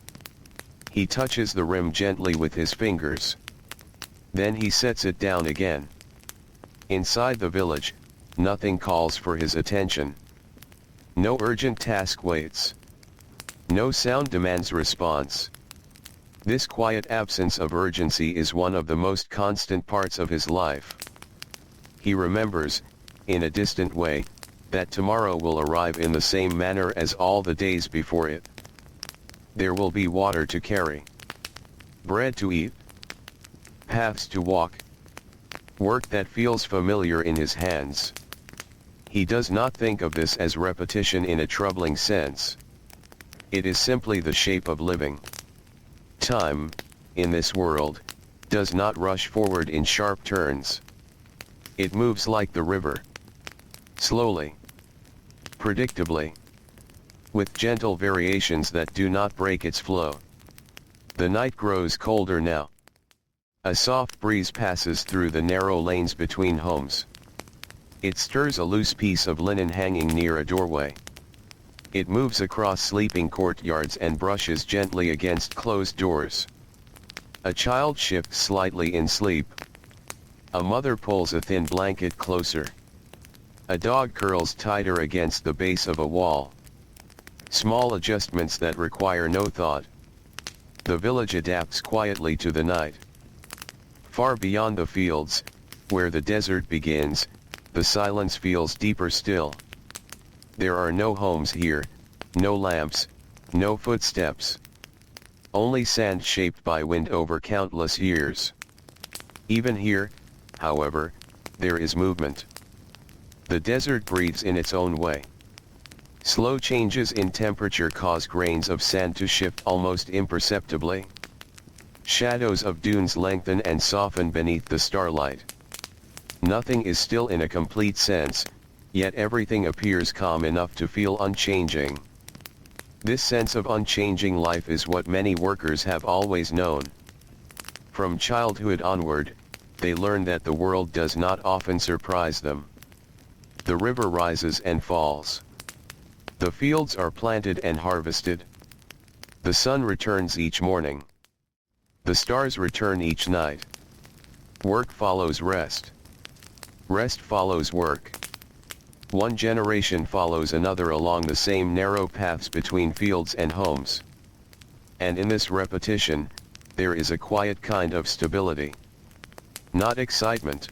He touches the rim gently with his fingers. Then he sets it down again. Inside the village, nothing calls for his attention. No urgent task waits. No sound demands response. This quiet absence of urgency is one of the most constant parts of his life. He remembers, in a distant way, that tomorrow will arrive in the same manner as all the days before it. There will be water to carry, bread to eat, paths to walk, work that feels familiar in his hands. He does not think of this as repetition in a troubling sense. It is simply the shape of living. Time, in this world, does not rush forward in sharp turns. It moves like the river. Slowly. Predictably. With gentle variations that do not break its flow. The night grows colder now. A soft breeze passes through the narrow lanes between homes. It stirs a loose piece of linen hanging near a doorway. It moves across sleeping courtyards and brushes gently against closed doors. A child shifts slightly in sleep. A mother pulls a thin blanket closer. A dog curls tighter against the base of a wall. Small adjustments that require no thought. The village adapts quietly to the night. Far beyond the fields, where the desert begins, the silence feels deeper still. There are no homes here, no lamps, no footsteps. Only sand shaped by wind over countless years. Even here, however, there is movement. The desert breathes in its own way. Slow changes in temperature cause grains of sand to shift almost imperceptibly. Shadows of dunes lengthen and soften beneath the starlight. Nothing is still in a complete sense, yet everything appears calm enough to feel unchanging. This sense of unchanging life is what many workers have always known. From childhood onward, they learn that the world does not often surprise them. The river rises and falls. The fields are planted and harvested. The sun returns each morning. The stars return each night. Work follows rest. Rest follows work. One generation follows another along the same narrow paths between fields and homes. And in this repetition, there is a quiet kind of stability. Not excitement.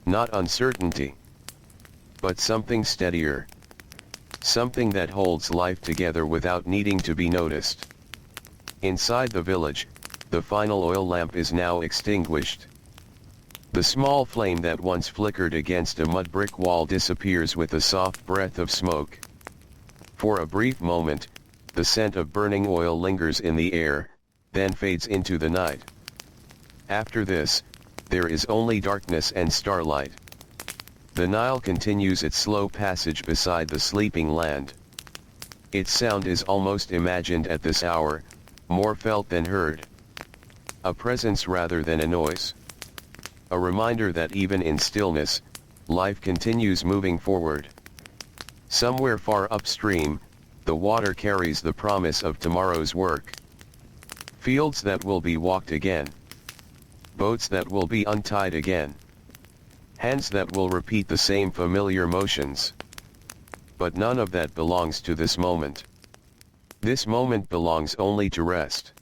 Not uncertainty. But something steadier. Something that holds life together without needing to be noticed. Inside the village, the final oil lamp is now extinguished. The small flame that once flickered against a mud brick wall disappears with a soft breath of smoke. For a brief moment, the scent of burning oil lingers in the air, then fades into the night. After this, there is only darkness and starlight. The Nile continues its slow passage beside the sleeping land. Its sound is almost imagined at this hour, more felt than heard. A presence rather than a noise. A reminder that even in stillness, life continues moving forward. Somewhere far upstream, the water carries the promise of tomorrow's work. Fields that will be walked again. Boats that will be untied again. Hands that will repeat the same familiar motions. But none of that belongs to this moment. This moment belongs only to rest.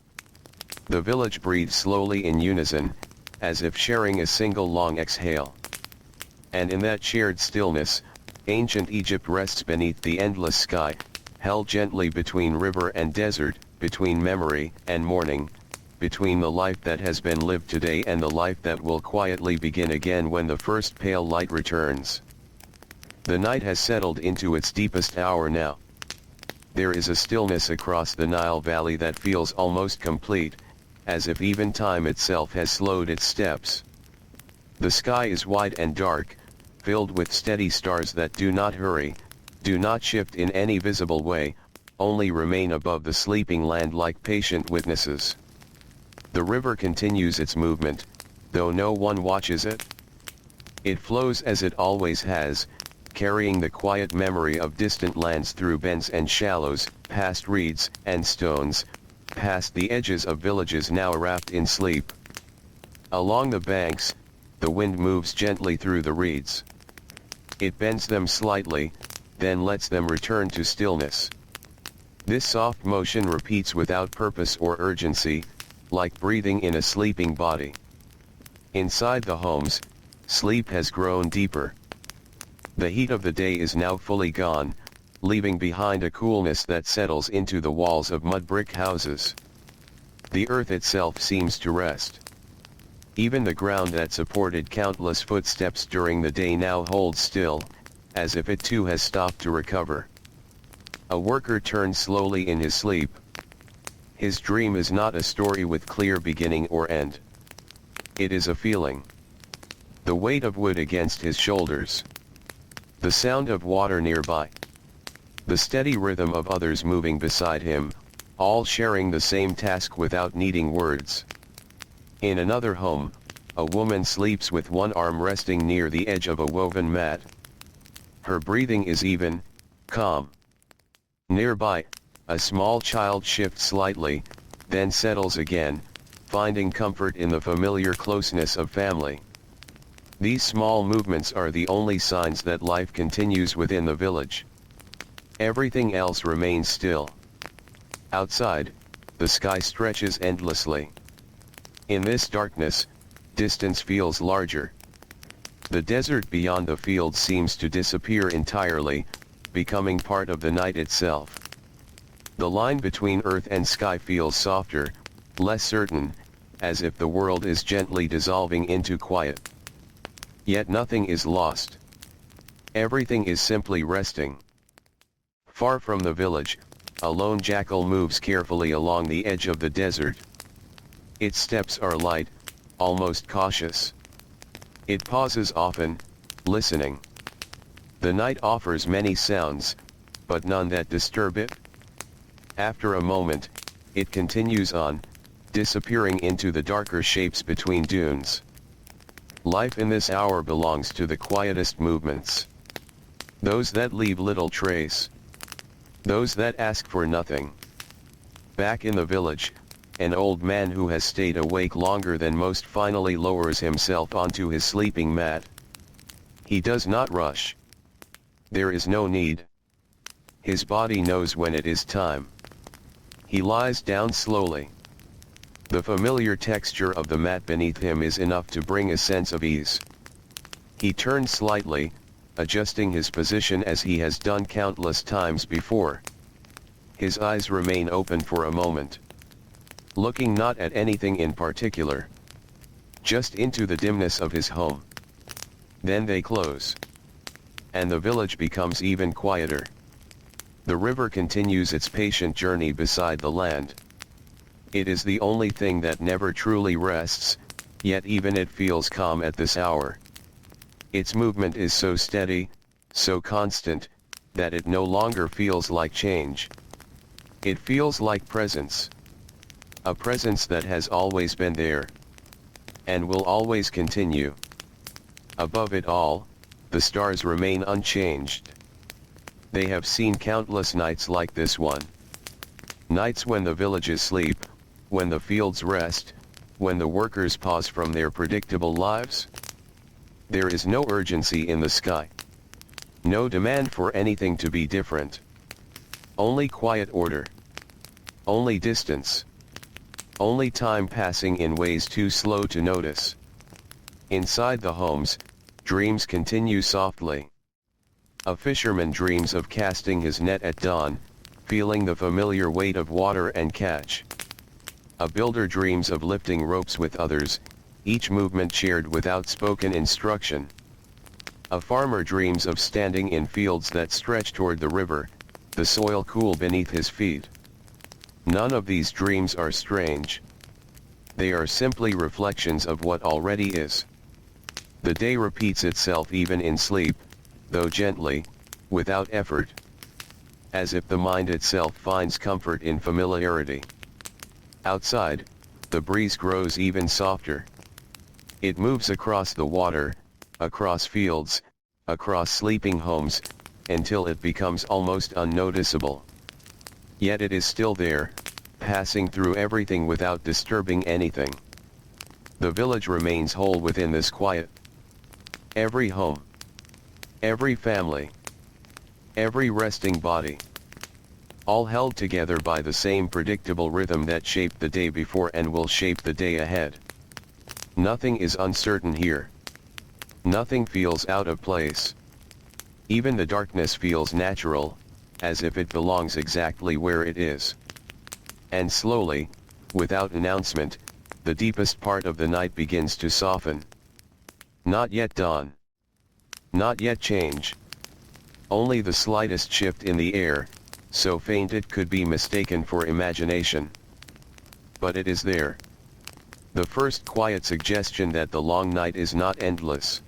The village breathes slowly in unison, as if sharing a single long exhale. And in that shared stillness, ancient Egypt rests beneath the endless sky, held gently between river and desert, between memory and morning, between the life that has been lived today and the life that will quietly begin again when the first pale light returns. The night has settled into its deepest hour now. There is a stillness across the Nile Valley that feels almost complete, as if even time itself has slowed its steps. The sky is wide and dark, filled with steady stars that do not hurry, do not shift in any visible way, only remain above the sleeping land like patient witnesses. The river continues its movement, though no one watches it. It flows as it always has, carrying the quiet memory of distant lands through bends and shallows, past reeds and stones, past the edges of villages now wrapped in sleep. Along the banks, the wind moves gently through the reeds. It bends them slightly, then lets them return to stillness. This soft motion repeats without purpose or urgency, like breathing in a sleeping body. Inside the homes, sleep has grown deeper. The heat of the day is now fully gone, leaving behind a coolness that settles into the walls of mud brick houses. The earth itself seems to rest. Even the ground that supported countless footsteps during the day now holds still, as if it too has stopped to recover. A worker turns slowly in his sleep. His dream is not a story with clear beginning or end. It is a feeling. The weight of wood against his shoulders. The sound of water nearby. The steady rhythm of others moving beside him, all sharing the same task without needing words. In another home, a woman sleeps with one arm resting near the edge of a woven mat. Her breathing is even, calm. Nearby, a small child shifts slightly, then settles again, finding comfort in the familiar closeness of family. These small movements are the only signs that life continues within the village. Everything else remains still. Outside, the sky stretches endlessly. In this darkness, distance feels larger. The desert beyond the fields seems to disappear entirely, becoming part of the night itself. The line between earth and sky feels softer, less certain, as if the world is gently dissolving into quiet. Yet nothing is lost. Everything is simply resting. Far from the village, a lone jackal moves carefully along the edge of the desert. Its steps are light, almost cautious. It pauses often, listening. The night offers many sounds, but none that disturb it. After a moment, it continues on, disappearing into the darker shapes between dunes. Life in this hour belongs to the quietest movements. Those that leave little trace. Those that ask for nothing. Back in the village, an old man who has stayed awake longer than most finally lowers himself onto his sleeping mat. He does not rush. There is no need. His body knows when it is time. He lies down slowly. The familiar texture of the mat beneath him is enough to bring a sense of ease. He turns slightly, adjusting his position as he has done countless times before. His eyes remain open for a moment. Looking not at anything in particular. Just into the dimness of his home. Then they close. And the village becomes even quieter. The river continues its patient journey beside the land. It is the only thing that never truly rests, yet even it feels calm at this hour. Its movement is so steady, so constant, that it no longer feels like change. It feels like presence. A presence that has always been there. And will always continue. Above it all, the stars remain unchanged. They have seen countless nights like this one. Nights when the villages sleep, when the fields rest, when the workers pause from their predictable lives. There is no urgency in the sky. No demand for anything to be different. Only quiet order. Only distance. Only time passing in ways too slow to notice. Inside the homes, dreams continue softly. A fisherman dreams of casting his net at dawn, feeling the familiar weight of water and catch. A builder dreams of lifting ropes with others, each movement shared without spoken instruction. A farmer dreams of standing in fields that stretch toward the river, the soil cool beneath his feet. None of these dreams are strange. They are simply reflections of what already is. The day repeats itself even in sleep, though gently, without effort. As if the mind itself finds comfort in familiarity. Outside, the breeze grows even softer. It moves across the water, across fields, across sleeping homes, until it becomes almost unnoticeable. Yet it is still there, passing through everything without disturbing anything. The village remains whole within this quiet. Every home, every family, every resting body, all held together by the same predictable rhythm that shaped the day before and will shape the day ahead. Nothing is uncertain here. Nothing feels out of place. Even the darkness feels natural, as if it belongs exactly where it is. And slowly, without announcement, the deepest part of the night begins to soften. Not yet dawn. Not yet change. Only the slightest shift in the air, so faint it could be mistaken for imagination. But it is there. The first quiet suggestion that the long night is not endless.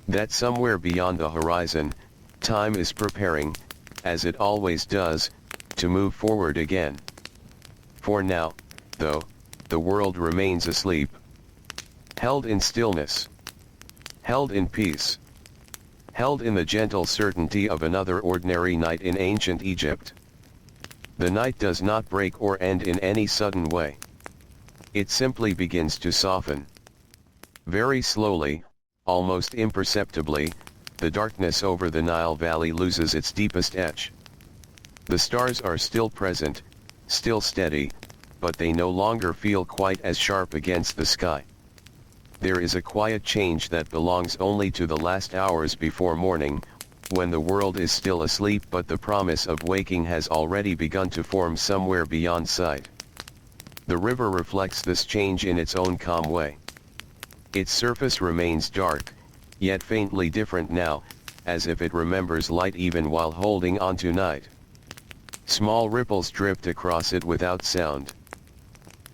That somewhere beyond the horizon, time is preparing, as it always does, to move forward again. For now, though, the world remains asleep. Held in stillness. Held in peace. Held in the gentle certainty of another ordinary night in ancient Egypt. The night does not break or end in any sudden way. It simply begins to soften. Very slowly, almost imperceptibly, the darkness over the Nile Valley loses its deepest edge. The stars are still present, still steady, but they no longer feel quite as sharp against the sky. There is a quiet change that belongs only to the last hours before morning, when the world is still asleep but the promise of waking has already begun to form somewhere beyond sight. The river reflects this change in its own calm way. Its surface remains dark, yet faintly different now, as if it remembers light even while holding on to night. Small ripples drift across it without sound.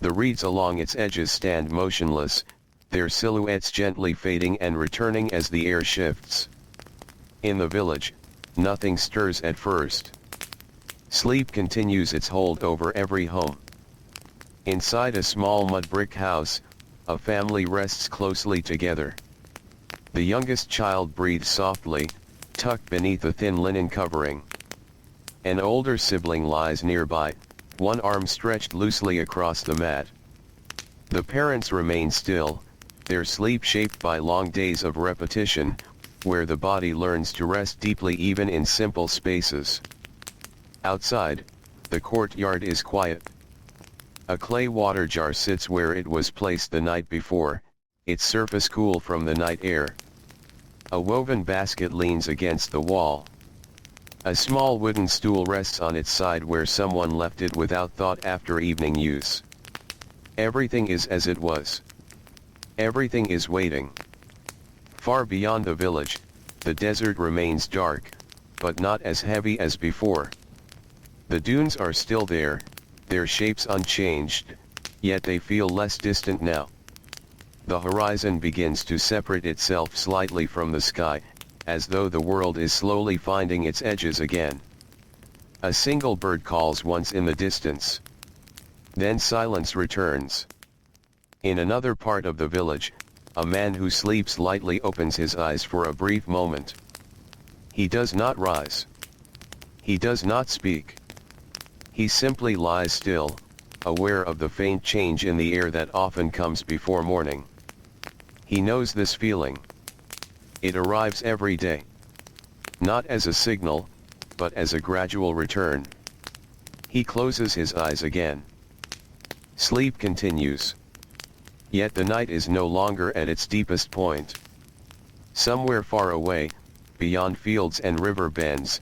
The reeds along its edges stand motionless, their silhouettes gently fading and returning as the air shifts. In the village, nothing stirs at first. Sleep continues its hold over every home. Inside a small mud-brick house, a family rests closely together. The youngest child breathes softly, tucked beneath a thin linen covering. An older sibling lies nearby, one arm stretched loosely across the mat. The parents remain still, their sleep shaped by long days of repetition, where the body learns to rest deeply even in simple spaces. Outside, the courtyard is quiet. A clay water jar sits where it was placed the night before, its surface cool from the night air. A woven basket leans against the wall. A small wooden stool rests on its side where someone left it without thought after evening use. Everything is as it was. Everything is waiting. Far beyond the village, the desert remains dark, but not as heavy as before. The dunes are still there, their shapes unchanged, yet they feel less distant now. The horizon begins to separate itself slightly from the sky, as though the world is slowly finding its edges again. A single bird calls once in the distance. Then silence returns. In another part of the village, a man who sleeps lightly opens his eyes for a brief moment. He does not rise. He does not speak. He simply lies still, aware of the faint change in the air that often comes before morning. He knows this feeling. It arrives every day. Not as a signal, but as a gradual return. He closes his eyes again. Sleep continues. Yet the night is no longer at its deepest point. Somewhere far away, beyond fields and river bends,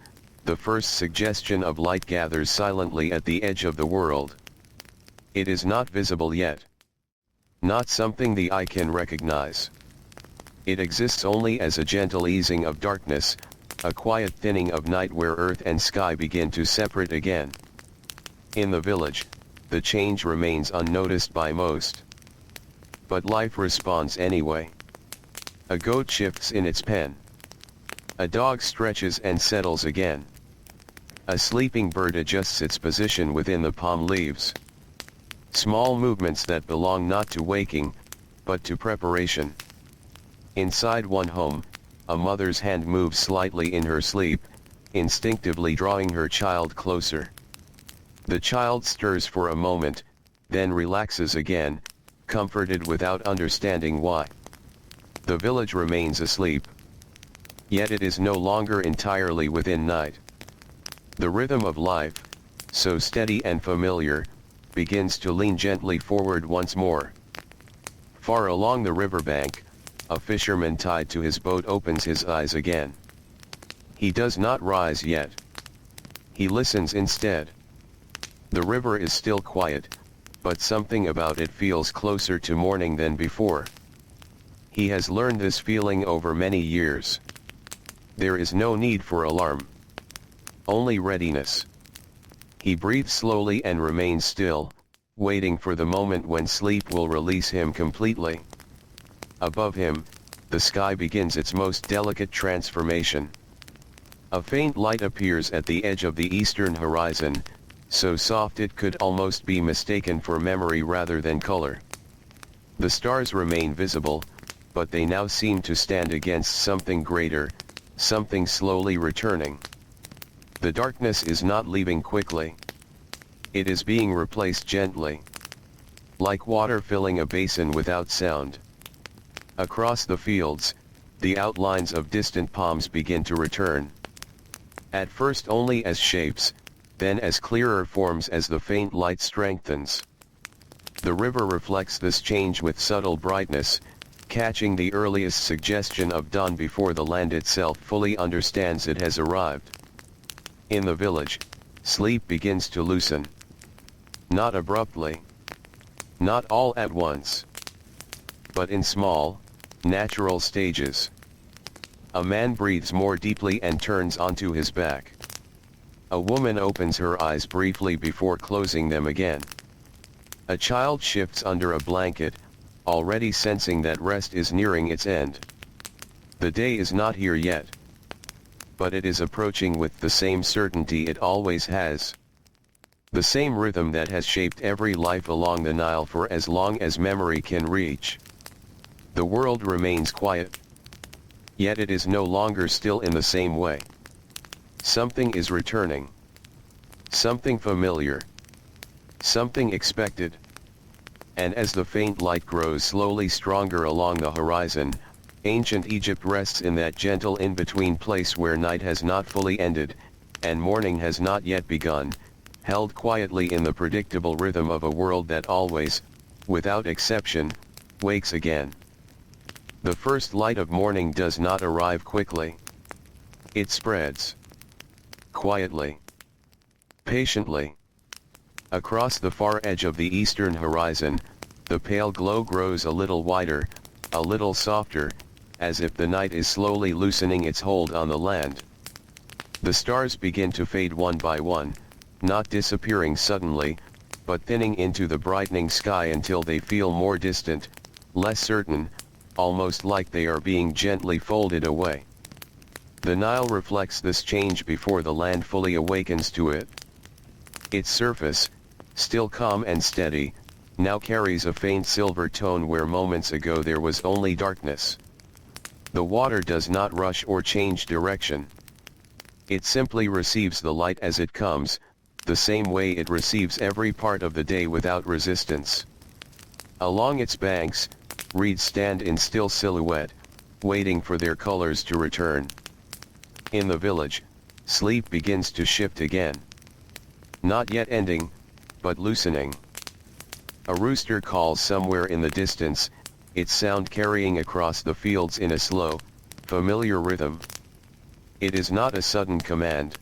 the first suggestion of light gathers silently at the edge of the world. It is not visible yet. Not something the eye can recognize. It exists only as a gentle easing of darkness, a quiet thinning of night where earth and sky begin to separate again. In the village, the change remains unnoticed by most. But life responds anyway. A goat shifts in its pen. A dog stretches and settles again. A sleeping bird adjusts its position within the palm leaves. Small movements that belong not to waking, but to preparation. Inside one home, a mother's hand moves slightly in her sleep, instinctively drawing her child closer. The child stirs for a moment, then relaxes again, comforted without understanding why. The village remains asleep. Yet it is no longer entirely within night. The rhythm of life, so steady and familiar, begins to lean gently forward once more. Far along the riverbank, a fisherman tied to his boat opens his eyes again. He does not rise yet. He listens instead. The river is still quiet, but something about it feels closer to morning than before. He has learned this feeling over many years. There is no need for alarm. Only readiness. He breathes slowly and remains still, waiting for the moment when sleep will release him completely. Above him, the sky begins its most delicate transformation. A faint light appears at the edge of the eastern horizon, so soft it could almost be mistaken for memory rather than color. The stars remain visible, but they now seem to stand against something greater, something slowly returning. The darkness is not leaving quickly. It is being replaced gently. Like water filling a basin without sound. Across the fields, the outlines of distant palms begin to return. At first only as shapes, then as clearer forms as the faint light strengthens. The river reflects this change with subtle brightness, catching the earliest suggestion of dawn before the land itself fully understands it has arrived. In the village, sleep begins to loosen. Not abruptly. Not all at once. But in small, natural stages. A man breathes more deeply and turns onto his back. A woman opens her eyes briefly before closing them again. A child shifts under a blanket, already sensing that rest is nearing its end. The day is not here yet. But it is approaching with the same certainty it always has. The same rhythm that has shaped every life along the Nile for as long as memory can reach. The world remains quiet. Yet it is no longer still in the same way. Something is returning. Something familiar. Something expected. And as the faint light grows slowly stronger along the horizon, ancient Egypt rests in that gentle in-between place where night has not fully ended, and morning has not yet begun, held quietly in the predictable rhythm of a world that always, without exception, wakes again. The first light of morning does not arrive quickly. It spreads. Quietly. Patiently. Across the far edge of the eastern horizon, the pale glow grows a little wider, a little softer, as if the night is slowly loosening its hold on the land. The stars begin to fade one by one, not disappearing suddenly, but thinning into the brightening sky until they feel more distant, less certain, almost like they are being gently folded away. The Nile reflects this change before the land fully awakens to it. Its surface, still calm and steady, now carries a faint silver tone where moments ago there was only darkness. The water does not rush or change direction. It simply receives the light as it comes, the same way it receives every part of the day without resistance. Along its banks, reeds stand in still silhouette, waiting for their colors to return. In the village, sleep begins to shift again. Not yet ending, but loosening. A rooster calls somewhere in the distance, its sound carrying across the fields in a slow, familiar rhythm. It is not a sudden command.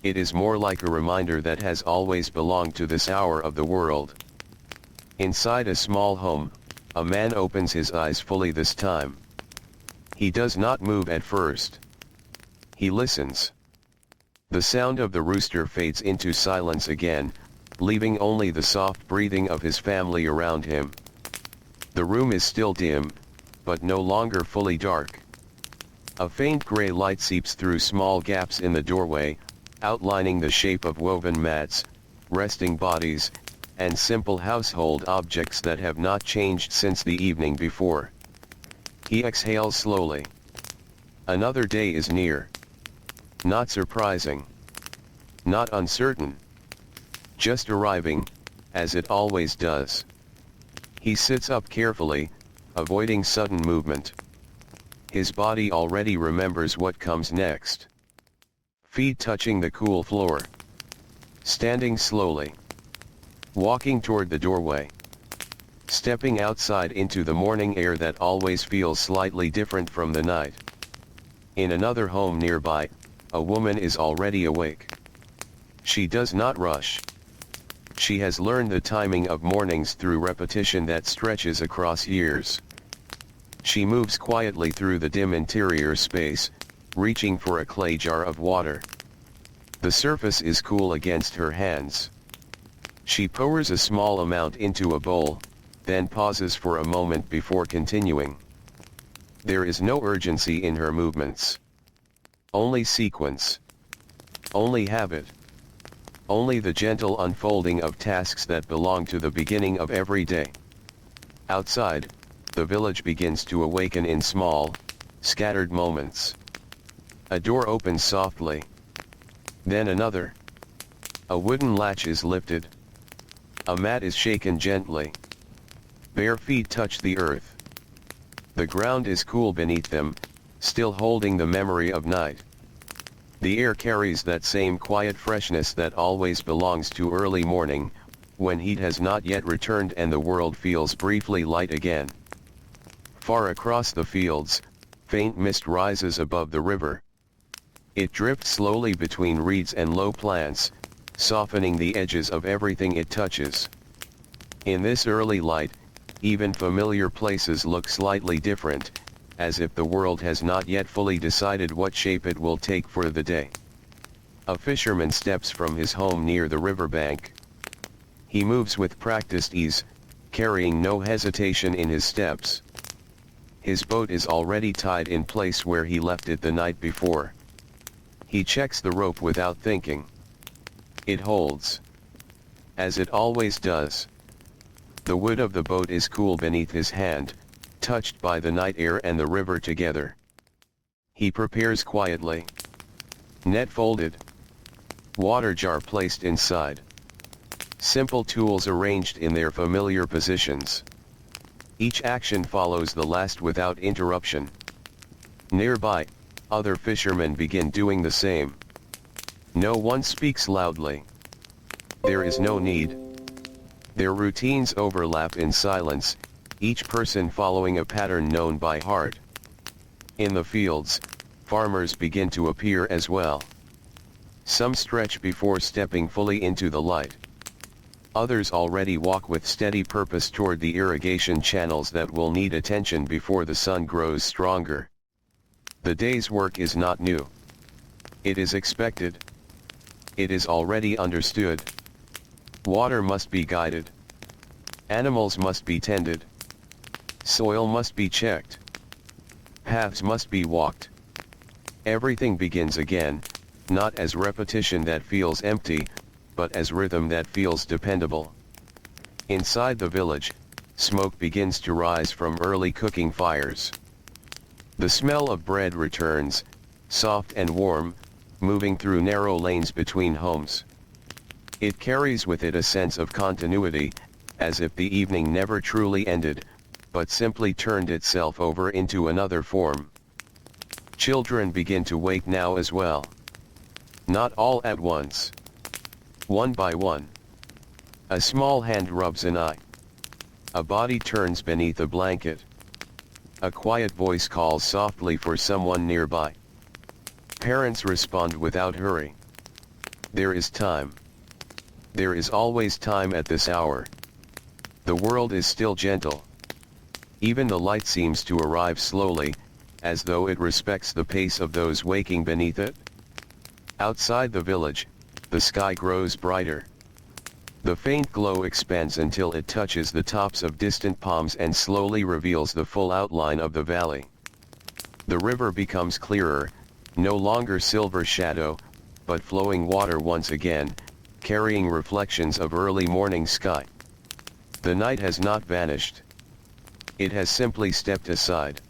It is more like a reminder that has always belonged to this hour of the world. Inside a small home, a man opens his eyes fully this time. He does not move at first. He listens. The sound of the rooster fades into silence again, leaving only the soft breathing of his family around him. The room is still dim, but no longer fully dark. A faint gray light seeps through small gaps in the doorway, outlining the shape of woven mats, resting bodies, and simple household objects that have not changed since the evening before. He exhales slowly. Another day is near. Not surprising. Not uncertain. Just arriving, as it always does. He sits up carefully, avoiding sudden movement. His body already remembers what comes next. Feet touching the cool floor. Standing slowly. Walking toward the doorway. Stepping outside into the morning air that always feels slightly different from the night. In another home nearby, a woman is already awake. She does not rush. She has learned the timing of mornings through repetition that stretches across years. She moves quietly through the dim interior space, reaching for a clay jar of water. The surface is cool against her hands. She pours a small amount into a bowl, then pauses for a moment before continuing. There is no urgency in her movements. Only sequence. Only habit. Only the gentle unfolding of tasks that belong to the beginning of every day. Outside, the village begins to awaken in small, scattered moments. A door opens softly. Then another. A wooden latch is lifted. A mat is shaken gently. Bare feet touch the earth. The ground is cool beneath them, still holding the memory of night. The air carries that same quiet freshness that always belongs to early morning, when heat has not yet returned and the world feels briefly light again. Far across the fields, faint mist rises above the river. It drifts slowly between reeds and low plants, softening the edges of everything it touches. In this early light, even familiar places look slightly different, as if the world has not yet fully decided what shape it will take for the day. A fisherman steps from his home near the riverbank. He moves with practiced ease, carrying no hesitation in his steps. His boat is already tied in place where he left it the night before. He checks the rope without thinking. It holds. As it always does. The wood of the boat is cool beneath his hand, touched by the night air and the river together. He prepares quietly. Net folded. Water jar placed inside. Simple tools arranged in their familiar positions. Each action follows the last without interruption. Nearby, other fishermen begin doing the same. No one speaks loudly. There is no need. Their routines overlap in silence, each person following a pattern known by heart. In the fields, farmers begin to appear as well. Some stretch before stepping fully into the light. Others already walk with steady purpose toward the irrigation channels that will need attention before the sun grows stronger. The day's work is not new. It is expected. It is already understood. Water must be guided. Animals must be tended. Soil must be checked. Paths must be walked. Everything begins again, not as repetition that feels empty, but as rhythm that feels dependable. Inside the village, smoke begins to rise from early cooking fires. The smell of bread returns, soft and warm, moving through narrow lanes between homes. It carries with it a sense of continuity, as if the evening never truly ended, but simply turned itself over into another form. Children begin to wake now as well. Not all at once. One by one. A small hand rubs an eye. A body turns beneath a blanket. A quiet voice calls softly for someone nearby. Parents respond without hurry. There is time. There is always time at this hour. The world is still gentle. Even the light seems to arrive slowly, as though it respects the pace of those waking beneath it. Outside the village, the sky grows brighter. The faint glow expands until it touches the tops of distant palms and slowly reveals the full outline of the valley. The river becomes clearer, no longer silver shadow, but flowing water once again, carrying reflections of early morning sky. The night has not vanished. It has simply stepped aside.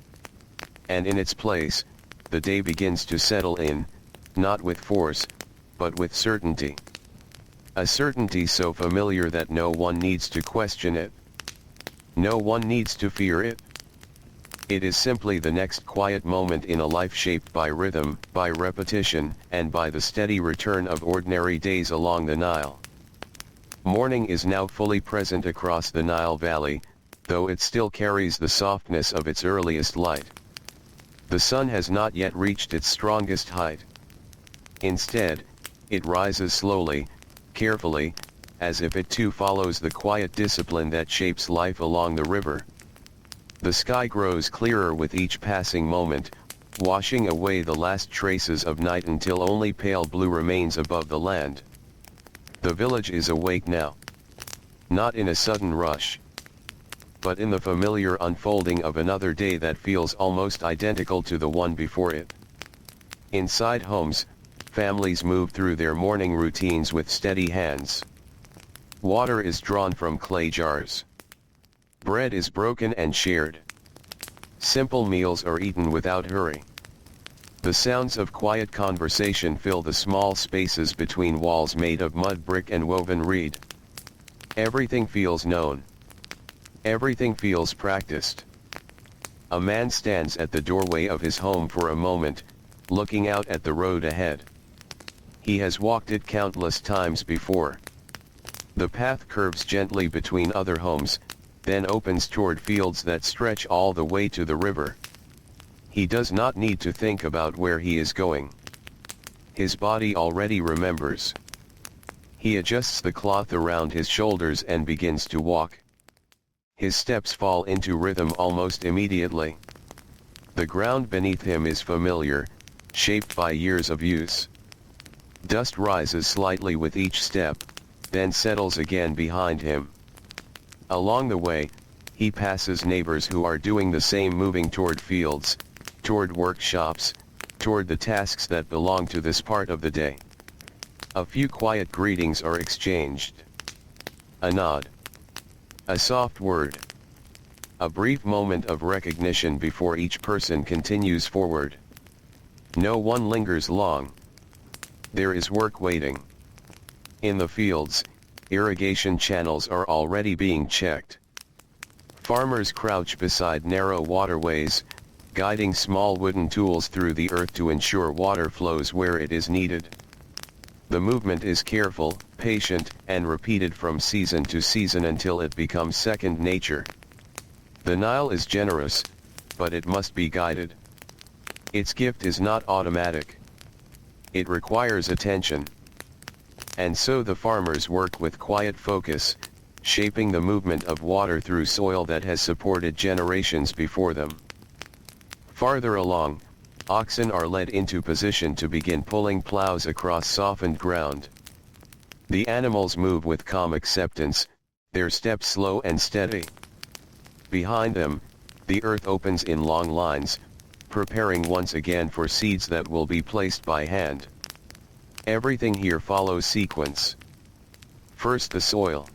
And in its place, the day begins to settle in, not with force, but with certainty. A certainty so familiar that no one needs to question it. No one needs to fear it. It is simply the next quiet moment in a life shaped by rhythm, by repetition, and by the steady return of ordinary days along the Nile. Morning is now fully present across the Nile Valley, though it still carries the softness of its earliest light. The sun has not yet reached its strongest height. Instead, it rises slowly, carefully, as if it too follows the quiet discipline that shapes life along the river. The sky grows clearer with each passing moment, washing away the last traces of night until only pale blue remains above the land. The village is awake now. Not in a sudden rush, but in the familiar unfolding of another day that feels almost identical to the one before it. Inside homes, families move through their morning routines with steady hands. Water is drawn from clay jars. Bread is broken and shared. Simple meals are eaten without hurry. The sounds of quiet conversation fill the small spaces between walls made of mud brick and woven reed. Everything feels known. Everything feels practiced. A man stands at the doorway of his home for a moment, looking out at the road ahead. He has walked it countless times before. The path curves gently between other homes, then opens toward fields that stretch all the way to the river. He does not need to think about where he is going. His body already remembers. He adjusts the cloth around his shoulders and begins to walk. His steps fall into rhythm almost immediately. The ground beneath him is familiar, shaped by years of use. Dust rises slightly with each step, then settles again behind him. Along the way, he passes neighbors who are doing the same, moving toward fields, toward workshops, toward the tasks that belong to this part of the day. A few quiet greetings are exchanged. A nod. A soft word. A brief moment of recognition before each person continues forward. No one lingers long. There is work waiting. In the fields, irrigation channels are already being checked. Farmers crouch beside narrow waterways, guiding small wooden tools through the earth to ensure water flows where it is needed. The movement is careful, patient, and repeated from season to season until it becomes second nature. The Nile is generous, but it must be guided. Its gift is not automatic. It requires attention. And so the farmers work with quiet focus, shaping the movement of water through soil that has supported generations before them. Farther along, oxen are led into position to begin pulling plows across softened ground. The animals move with calm acceptance, their steps slow and steady. Behind them, the earth opens in long lines, preparing once again for seeds that will be placed by hand. Everything here follows sequence. First the soil.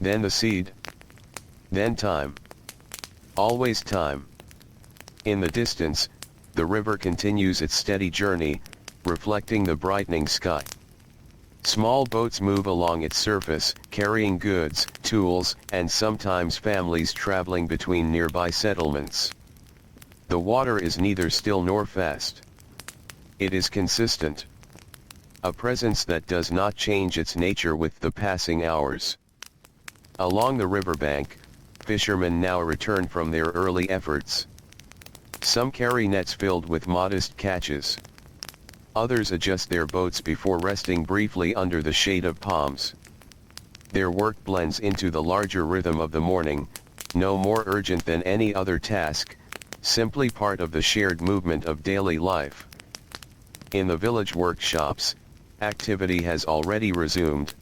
Then the seed. Then time. Always time. In the distance, the river continues its steady journey, reflecting the brightening sky. Small boats move along its surface, carrying goods, tools, and sometimes families traveling between nearby settlements. The water is neither still nor fast. It is consistent. A presence that does not change its nature with the passing hours. Along the riverbank, fishermen now return from their early efforts. Some carry nets filled with modest catches. Others adjust their boats before resting briefly under the shade of palms. Their work blends into the larger rhythm of the morning, no more urgent than any other task, simply part of the shared movement of daily life. In the village workshops, activity has already resumed.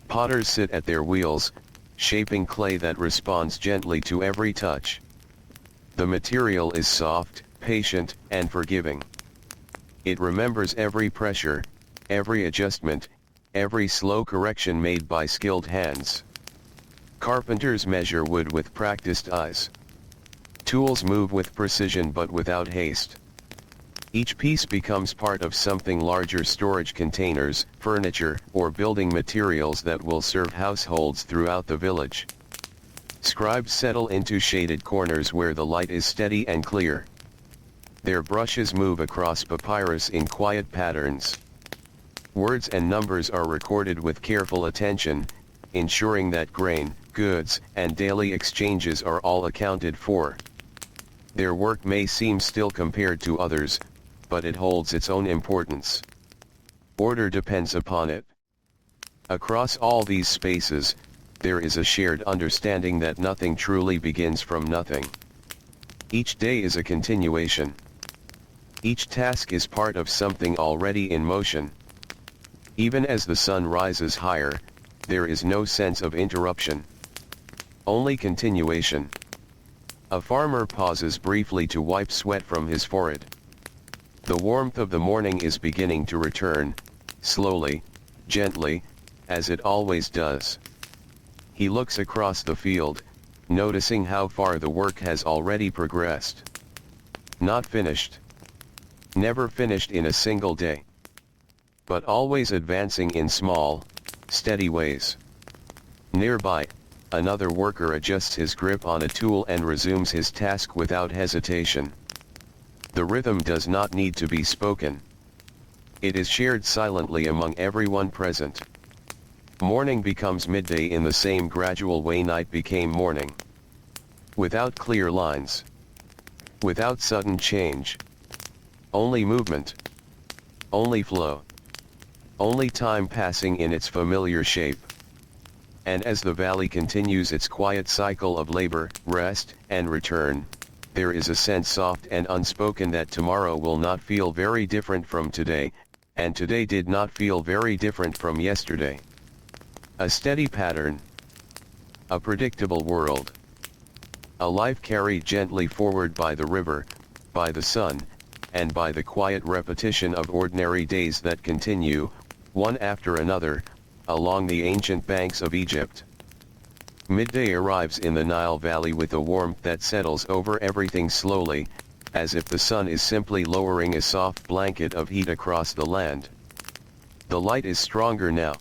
Potters sit at their wheels, shaping clay that responds gently to every touch. The material is soft, patient, and forgiving. It remembers every pressure, every adjustment, every slow correction made by skilled hands. Carpenters measure wood with practiced eyes. Tools move with precision but without haste. Each piece becomes part of something larger: storage containers, furniture, or building materials that will serve households throughout the village. Scribes settle into shaded corners where the light is steady and clear. Their brushes move across papyrus in quiet patterns. Words and numbers are recorded with careful attention, ensuring that grain, goods, and daily exchanges are all accounted for. Their work may seem still compared to others, but it holds its own importance. Order depends upon it. Across all these spaces, there is a shared understanding that nothing truly begins from nothing. Each day is a continuation. Each task is part of something already in motion. Even as the sun rises higher, there is no sense of interruption. Only continuation. A farmer pauses briefly to wipe sweat from his forehead. The warmth of the morning is beginning to return, slowly, gently, as it always does. He looks across the field, noticing how far the work has already progressed. Not finished. Never finished in a single day. But always advancing in small, steady ways. Nearby, another worker adjusts his grip on a tool and resumes his task without hesitation. The rhythm does not need to be spoken. It is shared silently among everyone present. Morning becomes midday in the same gradual way night became morning. Without clear lines. Without sudden change. Only movement. Only flow. Only time passing in its familiar shape. And as the valley continues its quiet cycle of labor, rest, and return, there is a sense soft and unspoken that tomorrow will not feel very different from today, and today did not feel very different from yesterday. A steady pattern. A predictable world. A life carried gently forward by the river, by the sun, and by the quiet repetition of ordinary days that continue, one after another, along the ancient banks of Egypt. Midday arrives in the Nile Valley with a warmth that settles over everything slowly, as if the sun is simply lowering a soft blanket of heat across the land. The light is stronger now.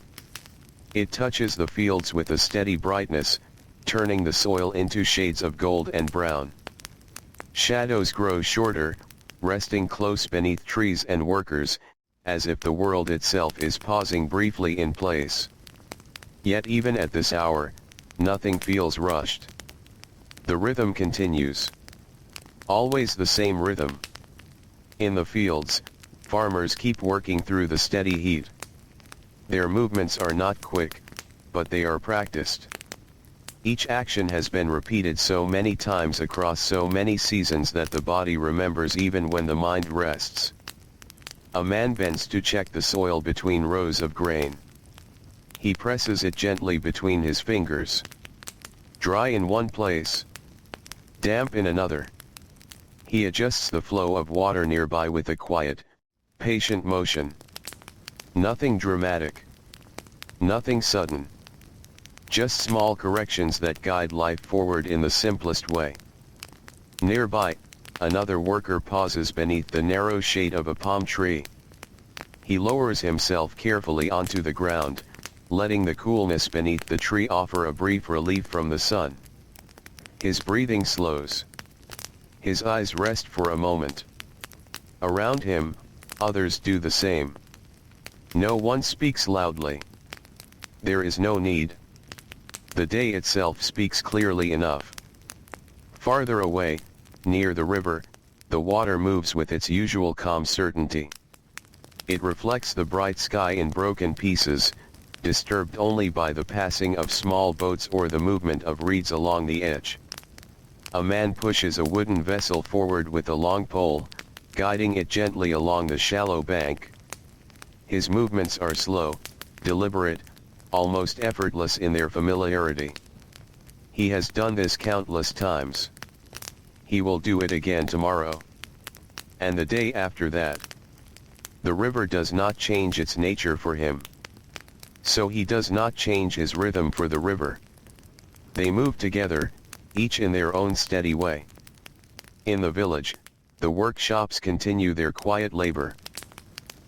It touches the fields with a steady brightness, turning the soil into shades of gold and brown. Shadows grow shorter, resting close beneath trees and workers, as if the world itself is pausing briefly in place. Yet even at this hour, nothing feels rushed. The rhythm continues. Always the same rhythm. In the fields, farmers keep working through the steady heat. Their movements are not quick, but they are practiced. Each action has been repeated so many times across so many seasons that the body remembers even when the mind rests. A man bends to check the soil between rows of grain. He presses it gently between his fingers. Dry in one place. Damp in another. He adjusts the flow of water nearby with a quiet, patient motion. Nothing dramatic. Nothing sudden. Just small corrections that guide life forward in the simplest way. Nearby, another worker pauses beneath the narrow shade of a palm tree. He lowers himself carefully onto the ground, letting the coolness beneath the tree offer a brief relief from the sun. His breathing slows. His eyes rest for a moment. Around him, others do the same. No one speaks loudly. There is no need. The day itself speaks clearly enough. Farther away, near the river, the water moves with its usual calm certainty. It reflects the bright sky in broken pieces, disturbed only by the passing of small boats or the movement of reeds along the edge. A man pushes a wooden vessel forward with a long pole, guiding it gently along the shallow bank. His movements are slow, deliberate, almost effortless in their familiarity. He has done this countless times. He will do it again tomorrow. And the day after that. The river does not change its nature for him. So he does not change his rhythm for the river. They move together, each in their own steady way. In the village, the workshops continue their quiet labor.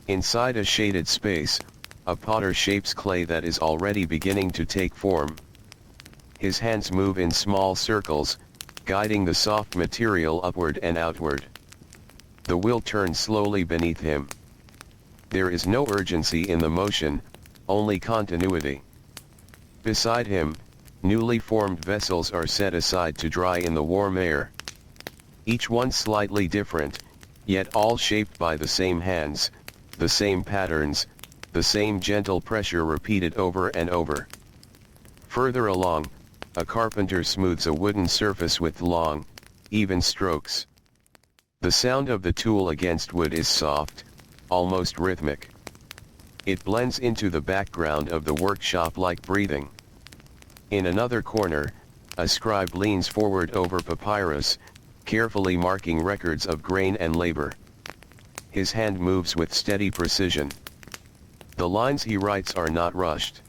Inside a shaded space, a potter shapes clay that is already beginning to take form. His hands move in small circles, guiding the soft material upward and outward. The wheel turns slowly beneath him. There is no urgency in the motion, only continuity. Beside him, newly formed vessels are set aside to dry in the warm air. Each one slightly different, yet all shaped by the same hands, the same patterns, the same gentle pressure repeated over and over. Further along, a carpenter smooths a wooden surface with long, even strokes. The sound of the tool against wood is soft, almost rhythmic. It blends into the background of the workshop like breathing. In another corner, a scribe leans forward over papyrus, carefully marking records of grain and labor. His hand moves with steady precision. The lines he writes are not rushed.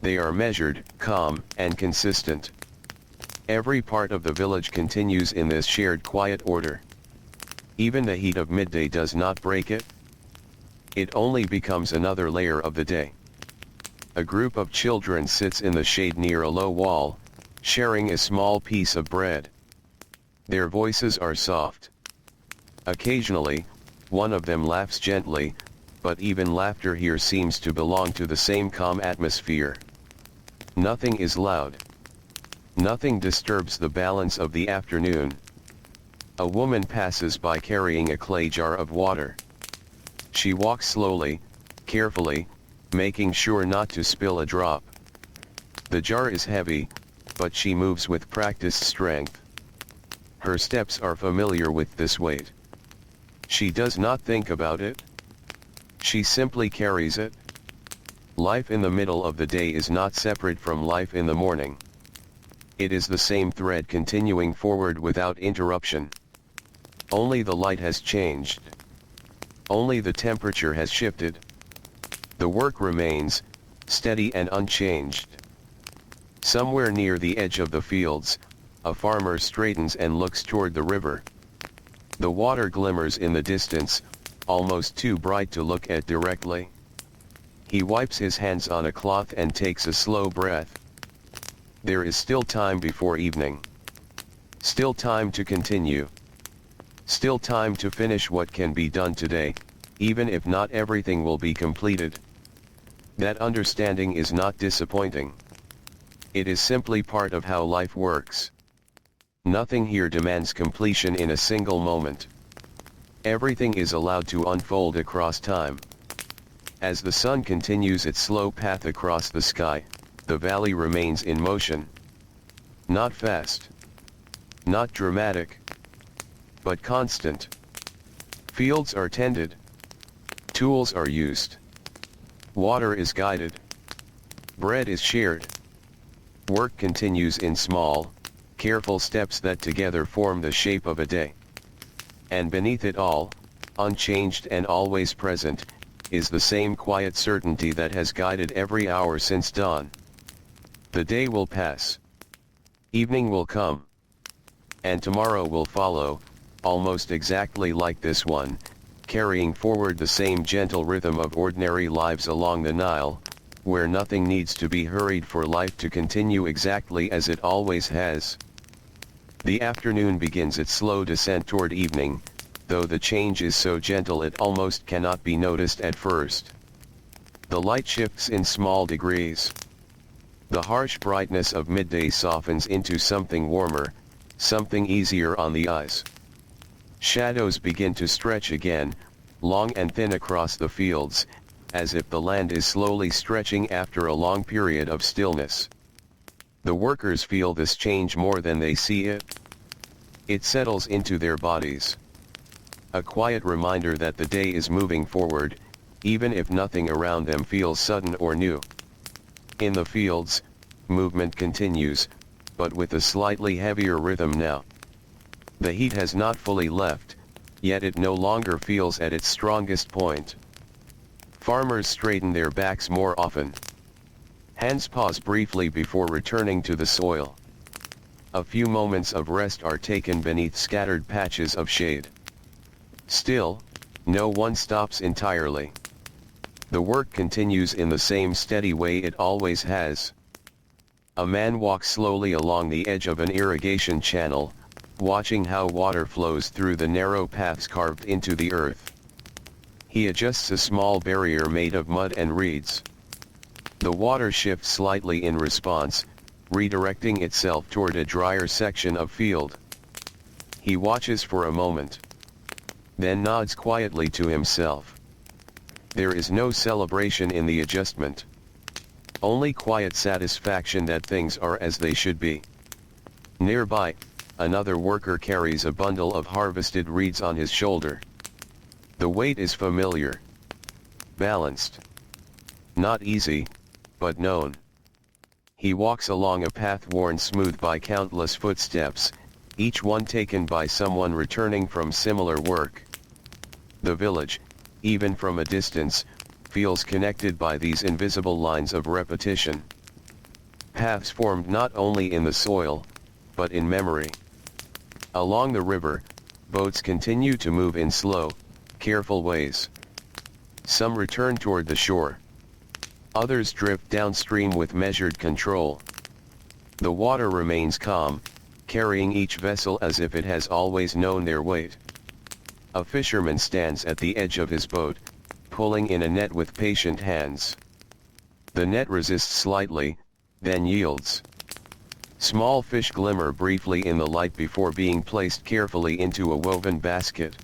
They are measured, calm, and consistent. Every part of the village continues in this shared quiet order. Even the heat of midday does not break it. It only becomes another layer of the day. A group of children sits in the shade near a low wall, sharing a small piece of bread. Their voices are soft. Occasionally, one of them laughs gently, but even laughter here seems to belong to the same calm atmosphere. Nothing is loud. Nothing disturbs the balance of the afternoon. A woman passes by carrying a clay jar of water. She walks slowly, carefully, making sure not to spill a drop. The jar is heavy, but she moves with practiced strength. Her steps are familiar with this weight. She does not think about it. She simply carries it. Life in the middle of the day is not separate from life in the morning. It is the same thread continuing forward without interruption. Only the light has changed. Only the temperature has shifted. The work remains, steady and unchanged. Somewhere near the edge of the fields, a farmer straightens and looks toward the river. The water glimmers in the distance, almost too bright to look at directly. He wipes his hands on a cloth and takes a slow breath. There is still time before evening. Still time to continue. Still time to finish what can be done today, even if not everything will be completed. That understanding is not disappointing. It is simply part of how life works. Nothing here demands completion in a single moment. Everything is allowed to unfold across time. As the sun continues its slow path across the sky, the valley remains in motion. Not fast. Not dramatic. But constant. Fields are tended. Tools are used. Water is guided. Bread is shared. Work continues in small, careful steps that together form the shape of a day. And beneath it all, unchanged and always present, is the same quiet certainty that has guided every hour since dawn. The day will pass. Evening will come. And tomorrow will follow, almost exactly like this one, carrying forward the same gentle rhythm of ordinary lives along the Nile, where nothing needs to be hurried for life to continue exactly as it always has. The afternoon begins its slow descent toward evening, though the change is so gentle it almost cannot be noticed at first. The light shifts in small degrees. The harsh brightness of midday softens into something warmer, something easier on the eyes. Shadows begin to stretch again, long and thin across the fields, as if the land is slowly stretching after a long period of stillness. The workers feel this change more than they see it. It settles into their bodies. A quiet reminder that the day is moving forward, even if nothing around them feels sudden or new. In the fields, movement continues, but with a slightly heavier rhythm now. The heat has not fully left, yet it no longer feels at its strongest point. Farmers straighten their backs more often. Hands pause briefly before returning to the soil. A few moments of rest are taken beneath scattered patches of shade. Still, no one stops entirely. The work continues in the same steady way it always has. A man walks slowly along the edge of an irrigation channel, watching how water flows through the narrow paths carved into the earth. He adjusts a small barrier made of mud and reeds. The water shifts slightly in response, redirecting itself toward a drier section of field. He watches for a moment, then nods quietly to himself. There is no celebration in the adjustment. Only quiet satisfaction that things are as they should be. Nearby, another worker carries a bundle of harvested reeds on his shoulder. The weight is familiar. Balanced. Not easy, but known. He walks along a path worn smooth by countless footsteps, each one taken by someone returning from similar work. The village, even from a distance, feels connected by these invisible lines of repetition. Paths formed not only in the soil, but in memory. Along the river, boats continue to move in slow, careful ways. Some return toward the shore. Others drift downstream with measured control. The water remains calm, carrying each vessel as if it has always known their weight. A fisherman stands at the edge of his boat, pulling in a net with patient hands. The net resists slightly, then yields. Small fish glimmer briefly in the light before being placed carefully into a woven basket.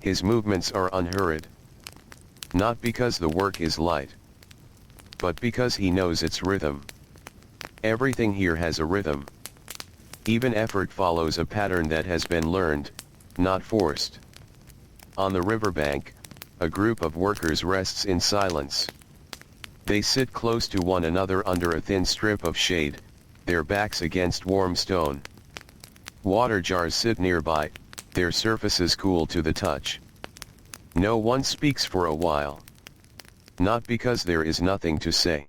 His movements are unhurried. Not because the work is light, but because he knows its rhythm. Everything here has a rhythm. Even effort follows a pattern that has been learned, not forced. On the riverbank, a group of workers rests in silence. They sit close to one another under a thin strip of shade, their backs against warm stone. Water jars sit nearby, their surfaces cool to the touch. No one speaks for a while. Not because there is nothing to say,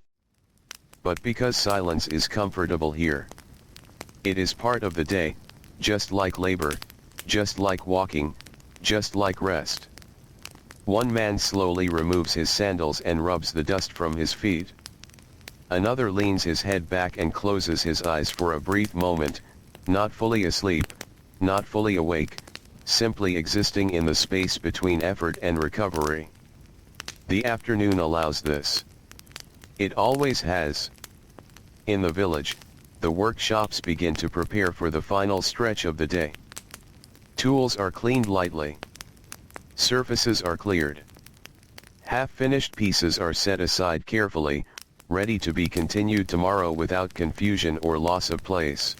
but because silence is comfortable here. It is part of the day, just like labor, just like walking, just like rest. One man slowly removes his sandals and rubs the dust from his feet. Another leans his head back and closes his eyes for a brief moment, not fully asleep, not fully awake, simply existing in the space between effort and recovery. The afternoon allows this. It always has. In the village, the workshops begin to prepare for the final stretch of the day. Tools are cleaned lightly. Surfaces are cleared. Half-finished pieces are set aside carefully, ready to be continued tomorrow without confusion or loss of place.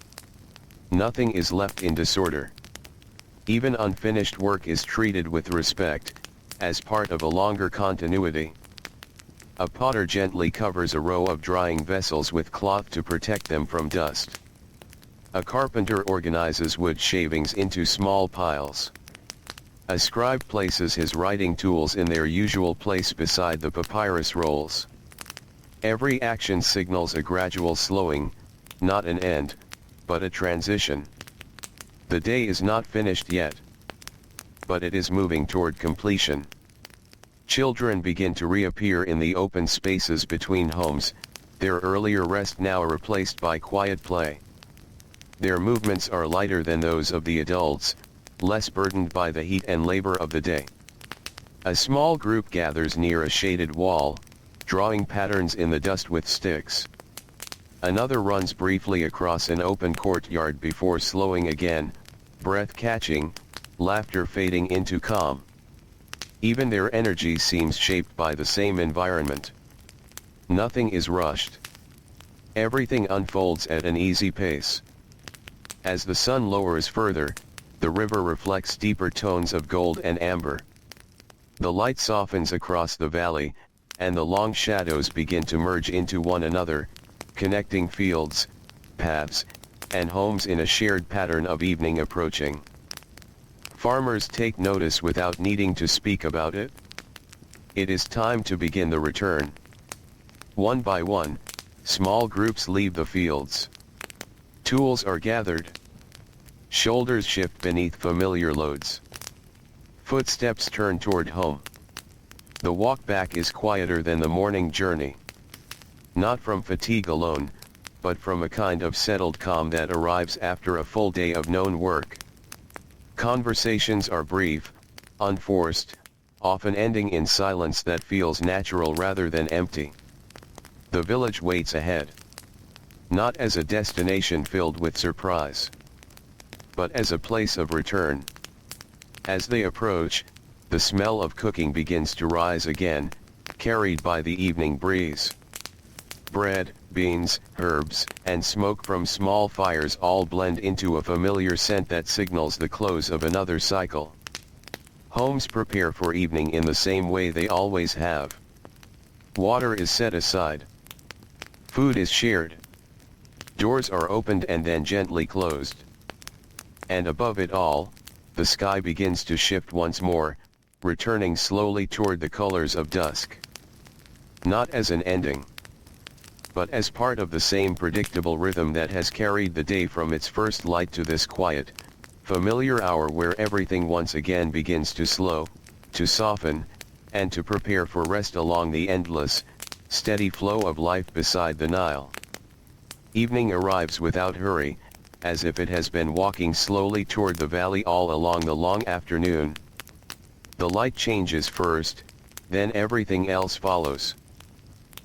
Nothing is left in disorder. Even unfinished work is treated with respect, as part of a longer continuity. A potter gently covers a row of drying vessels with cloth to protect them from dust. A carpenter organizes wood shavings into small piles. A scribe places his writing tools in their usual place beside the papyrus rolls. Every action signals a gradual slowing, not an end, but a transition. The day is not finished yet, but it is moving toward completion. Children begin to reappear in the open spaces between homes, their earlier rest now replaced by quiet play. Their movements are lighter than those of the adults, less burdened by the heat and labor of the day. A small group gathers near a shaded wall, drawing patterns in the dust with sticks. Another runs briefly across an open courtyard before slowing again, breath catching, laughter fading into calm. Even their energy seems shaped by the same environment. Nothing is rushed. Everything unfolds at an easy pace. As the sun lowers further, the river reflects deeper tones of gold and amber. The light softens across the valley, and the long shadows begin to merge into one another, connecting fields, paths, and homes in a shared pattern of evening approaching. Farmers take notice without needing to speak about it. It is time to begin the return. One by one, small groups leave the fields. Tools are gathered. Shoulders shift beneath familiar loads. Footsteps turn toward home. The walk back is quieter than the morning journey. Not from fatigue alone, but from a kind of settled calm that arrives after a full day of known work. Conversations are brief, unforced, often ending in silence that feels natural rather than empty. The village waits ahead. Not as a destination filled with surprise, but as a place of return. As they approach, the smell of cooking begins to rise again, carried by the evening breeze. Bread, beans, herbs, and smoke from small fires all blend into a familiar scent that signals the close of another cycle. Homes prepare for evening in the same way they always have. Water is set aside. Food is shared. Doors are opened and then gently closed. And above it all, the sky begins to shift once more, returning slowly toward the colors of dusk. Not as an ending, but as part of the same predictable rhythm that has carried the day from its first light to this quiet, familiar hour where everything once again begins to slow, to soften, and to prepare for rest along the endless, steady flow of life beside the Nile. Evening arrives without hurry, as if it has been walking slowly toward the valley all along the long afternoon. The light changes first, then everything else follows.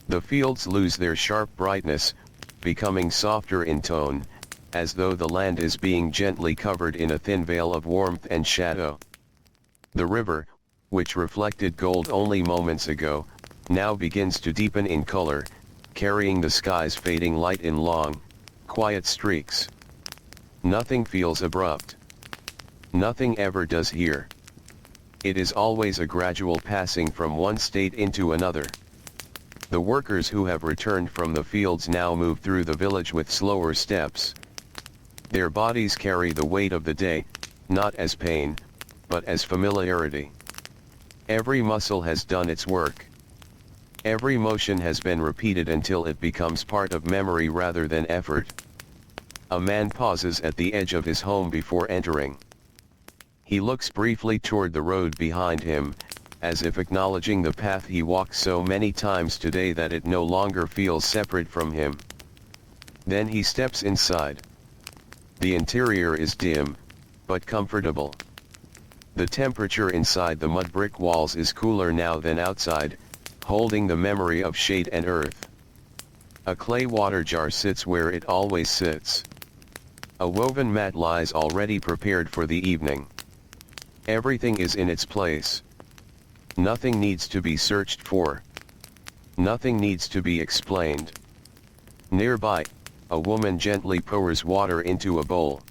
The fields lose their sharp brightness, becoming softer in tone, as though the land is being gently covered in a thin veil of warmth and shadow. The river, which reflected gold only moments ago, now begins to deepen in color, carrying the sky's fading light in long, quiet streaks. Nothing feels abrupt. Nothing ever does here. It is always a gradual passing from one state into another. The workers who have returned from the fields now move through the village with slower steps. Their bodies carry the weight of the day, not as pain, but as familiarity. Every muscle has done its work. Every motion has been repeated until it becomes part of memory rather than effort. A man pauses at the edge of his home before entering. He looks briefly toward the road behind him, as if acknowledging the path he walked so many times today that it no longer feels separate from him. Then he steps inside. The interior is dim, but comfortable. The temperature inside the mudbrick walls is cooler now than outside, holding the memory of shade and earth. A clay water jar sits where it always sits. A woven mat lies already prepared for the evening. Everything is in its place. Nothing needs to be searched for. Nothing needs to be explained. Nearby, a woman gently pours water into a bowl.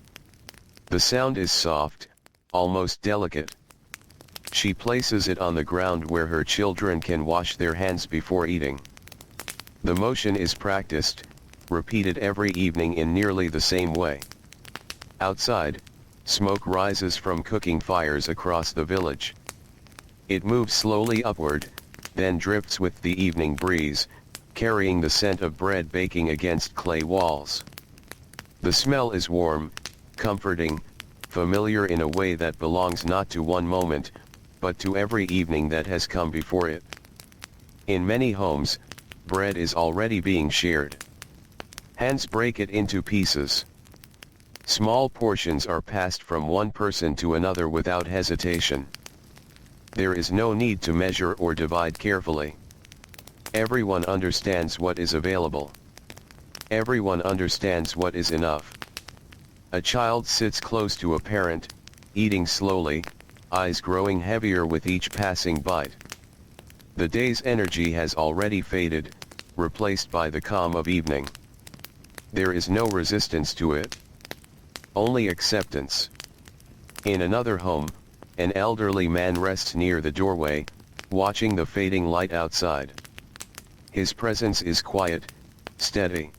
The sound is soft, almost delicate. She places it on the ground where her children can wash their hands before eating. The motion is practiced, repeated every evening in nearly the same way. Outside, smoke rises from cooking fires across the village. It moves slowly upward, then drifts with the evening breeze, carrying the scent of bread baking against clay walls. The smell is warm, comforting, familiar in a way that belongs not to one moment, but to every evening that has come before it. In many homes, bread is already being shared. Hands break it into pieces. Small portions are passed from one person to another without hesitation. There is no need to measure or divide carefully. Everyone understands what is available. Everyone understands what is enough. A child sits close to a parent, eating slowly, eyes growing heavier with each passing bite. The day's energy has already faded, replaced by the calm of evening. There is no resistance to it. Only acceptance. In another home, an elderly man rests near the doorway, watching the fading light outside. His presence is quiet, steady.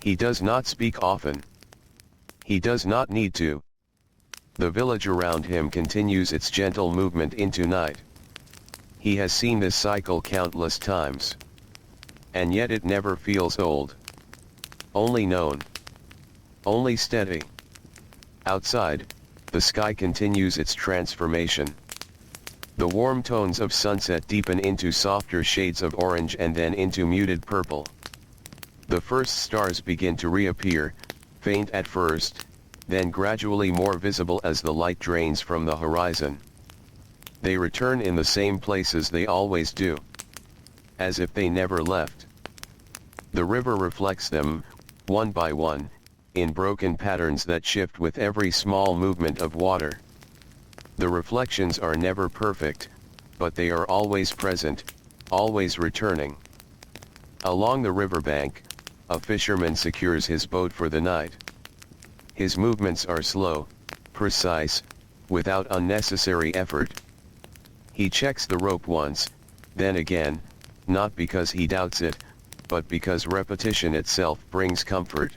He does not speak often. He does not need to. The village around him continues its gentle movement into night. He has seen this cycle countless times. And yet it never feels old. Only known. Only steady. Outside, the sky continues its transformation. The warm tones of sunset deepen into softer shades of orange and then into muted purple. The first stars begin to reappear, faint at first, then gradually more visible as the light drains from the horizon. They return in the same places they always do, as if they never left. The river reflects them, one by one, in broken patterns that shift with every small movement of water. The reflections are never perfect, but they are always present, always returning. Along the riverbank, a fisherman secures his boat for the night. His movements are slow, precise, without unnecessary effort. He checks the rope once, then again, not because he doubts it, but because repetition itself brings comfort.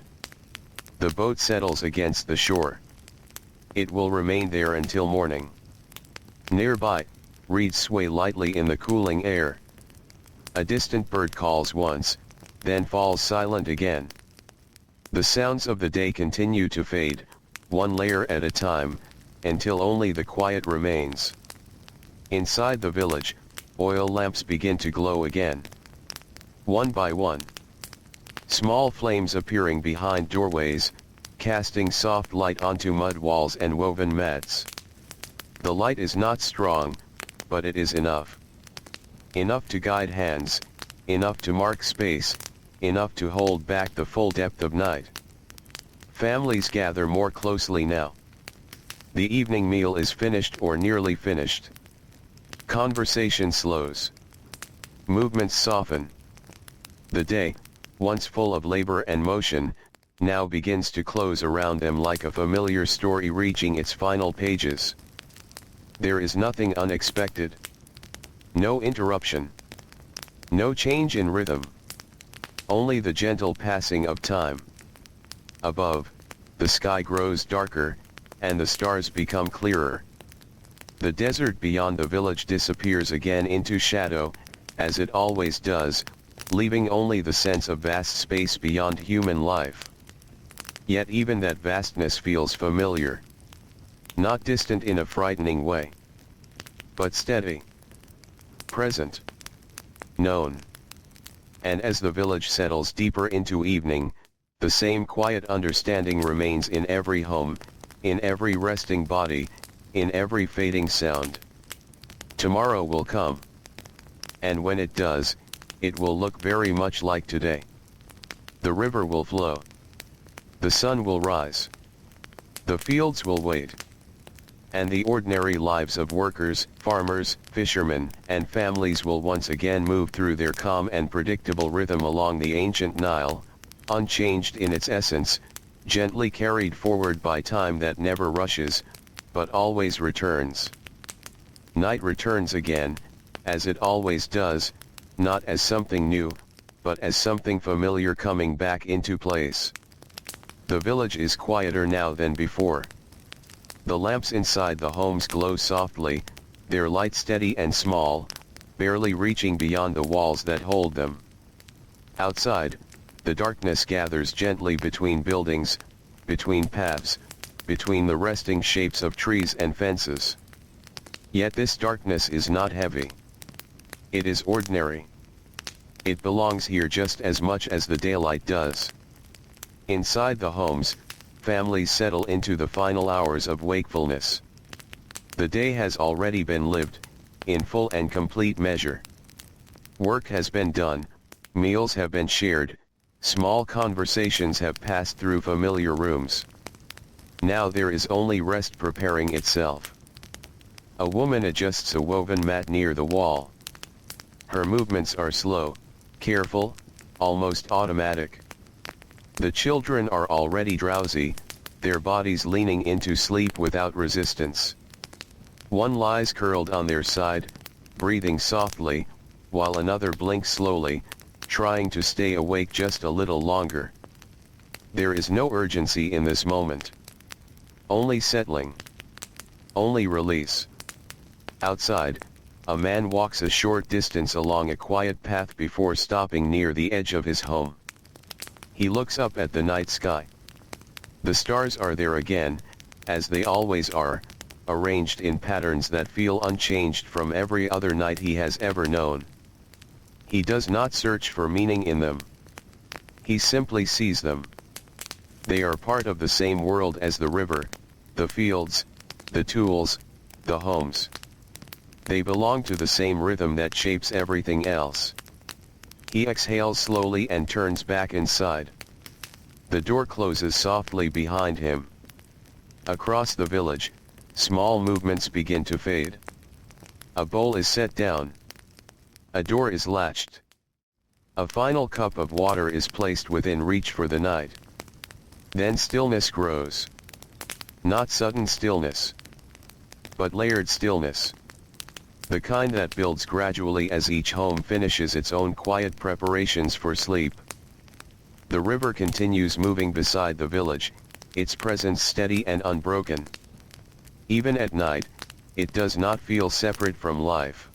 The boat settles against the shore. It will remain there until morning. Nearby, reeds sway lightly in the cooling air. A distant bird calls once, then falls silent again. The sounds of the day continue to fade, one layer at a time, until only the quiet remains. Inside the village, oil lamps begin to glow again. One by one. Small flames appearing behind doorways, casting soft light onto mud walls and woven mats. The light is not strong, but it is enough. Enough to guide hands, enough to mark space, enough to hold back the full depth of night. Families gather more closely now. The evening meal is finished or nearly finished. Conversation slows. Movements soften. The day, once full of labor and motion, now begins to close around them like a familiar story reaching its final pages. There is nothing unexpected. No interruption. No change in rhythm. Only the gentle passing of time. Above, the sky grows darker, and the stars become clearer. The desert beyond the village disappears again into shadow, as it always does, leaving only the sense of vast space beyond human life. Yet even that vastness feels familiar. Not distant in a frightening way, but steady, present, known. And as the village settles deeper into evening, the same quiet understanding remains in every home, in every resting body, in every fading sound. Tomorrow will come. And when it does, it will look very much like today. The river will flow. The sun will rise. The fields will wait. And the ordinary lives of workers, farmers, fishermen, and families will once again move through their calm and predictable rhythm along the ancient Nile, unchanged in its essence, gently carried forward by time that never rushes, but always returns. Night returns again, as it always does, not as something new, but as something familiar coming back into place. The village is quieter now than before. The lamps inside the homes glow softly, their light steady and small, barely reaching beyond the walls that hold them. Outside, the darkness gathers gently between buildings, between paths, between the resting shapes of trees and fences. Yet this darkness is not heavy. It is ordinary. It belongs here just as much as the daylight does. Inside the homes, families settle into the final hours of wakefulness. The day has already been lived, in full and complete measure. Work has been done, meals have been shared, small conversations have passed through familiar rooms. Now there is only rest preparing itself. A woman adjusts a woven mat near the wall. Her movements are slow, careful, almost automatic. The children are already drowsy, their bodies leaning into sleep without resistance. One lies curled on their side, breathing softly, while another blinks slowly, trying to stay awake just a little longer. There is no urgency in this moment. Only settling. Only release. Outside, a man walks a short distance along a quiet path before stopping near the edge of his home. He looks up at the night sky. The stars are there again, as they always are, arranged in patterns that feel unchanged from every other night he has ever known. He does not search for meaning in them. He simply sees them. They are part of the same world as the river, the fields, the tools, the homes. They belong to the same rhythm that shapes everything else. He exhales slowly and turns back inside. The door closes softly behind him. Across the village, small movements begin to fade. A bowl is set down. A door is latched. A final cup of water is placed within reach for the night. Then stillness grows. Not sudden stillness, but layered stillness. The kind that builds gradually as each home finishes its own quiet preparations for sleep. The river continues moving beside the village, its presence steady and unbroken. Even at night, it does not feel separate from life.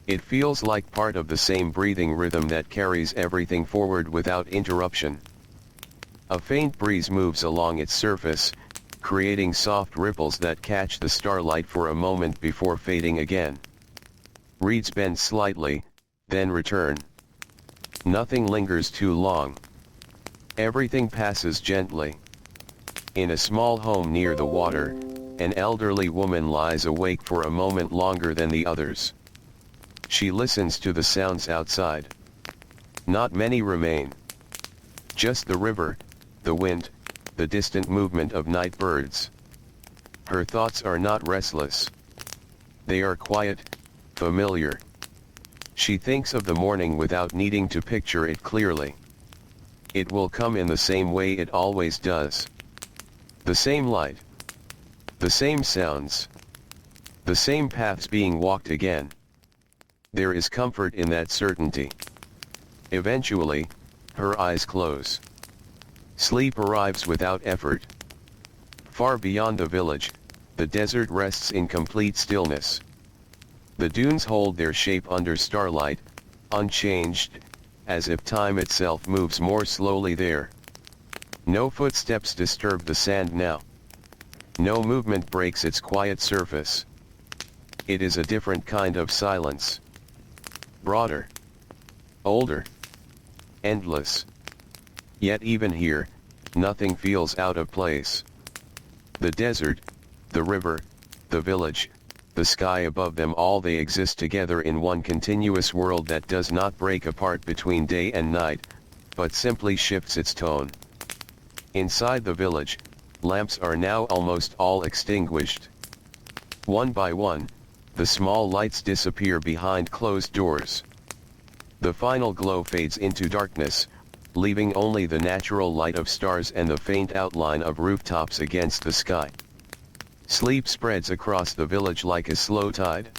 It feels like part of the same breathing rhythm that carries everything forward without interruption. A faint breeze moves along its surface, creating soft ripples that catch the starlight for a moment before fading again. Reeds bend slightly, then return. Nothing lingers too long. Everything passes gently. In a small home near the water, an elderly woman lies awake for a moment longer than the others. She listens to the sounds outside. Not many remain. Just the river, the wind, the distant movement of night birds. Her thoughts are not restless. They are quiet, familiar. She thinks of the morning without needing to picture it clearly. It will come in the same way it always does. The same light. The same sounds. The same paths being walked again. There is comfort in that certainty. Eventually, her eyes close. Sleep arrives without effort. Far beyond the village, the desert rests in complete stillness. The dunes hold their shape under starlight, unchanged, as if time itself moves more slowly there. No footsteps disturb the sand now. No movement breaks its quiet surface. It is a different kind of silence. Broader. Older. Endless. Yet even here, nothing feels out of place. The desert, the river, the village, the sky above them, all they exist together in one continuous world that does not break apart between day and night, but simply shifts its tone. Inside the village, lamps are now almost all extinguished. One by one, the small lights disappear behind closed doors. The final glow fades into darkness, leaving only the natural light of stars and the faint outline of rooftops against the sky. Sleep spreads across the village like a slow tide.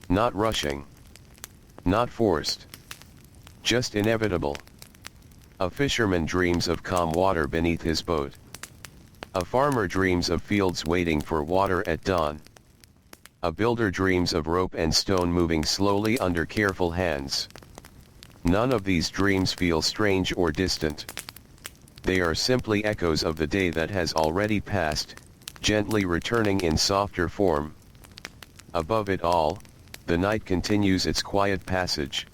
Not rushing. Not forced. Just inevitable. A fisherman dreams of calm water beneath his boat. A farmer dreams of fields waiting for water at dawn. A builder dreams of rope and stone moving slowly under careful hands. None of these dreams feel strange or distant. They are simply echoes of the day that has already passed, gently returning in softer form. Above it all, the night continues its quiet passage.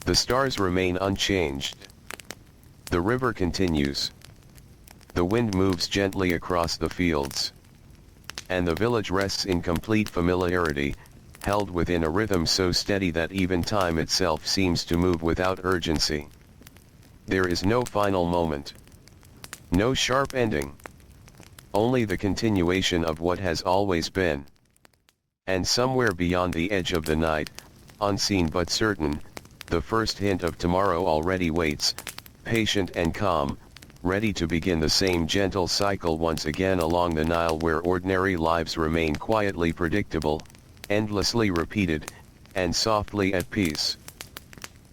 The stars remain unchanged. The river continues. The wind moves gently across the fields. And the village rests in complete familiarity, held within a rhythm so steady that even time itself seems to move without urgency. There is no final moment. No sharp ending. Only the continuation of what has always been. And somewhere beyond the edge of the night, unseen but certain, the first hint of tomorrow already waits, patient and calm, ready to begin the same gentle cycle once again along the Nile, where ordinary lives remain quietly predictable, endlessly repeated, and softly at peace.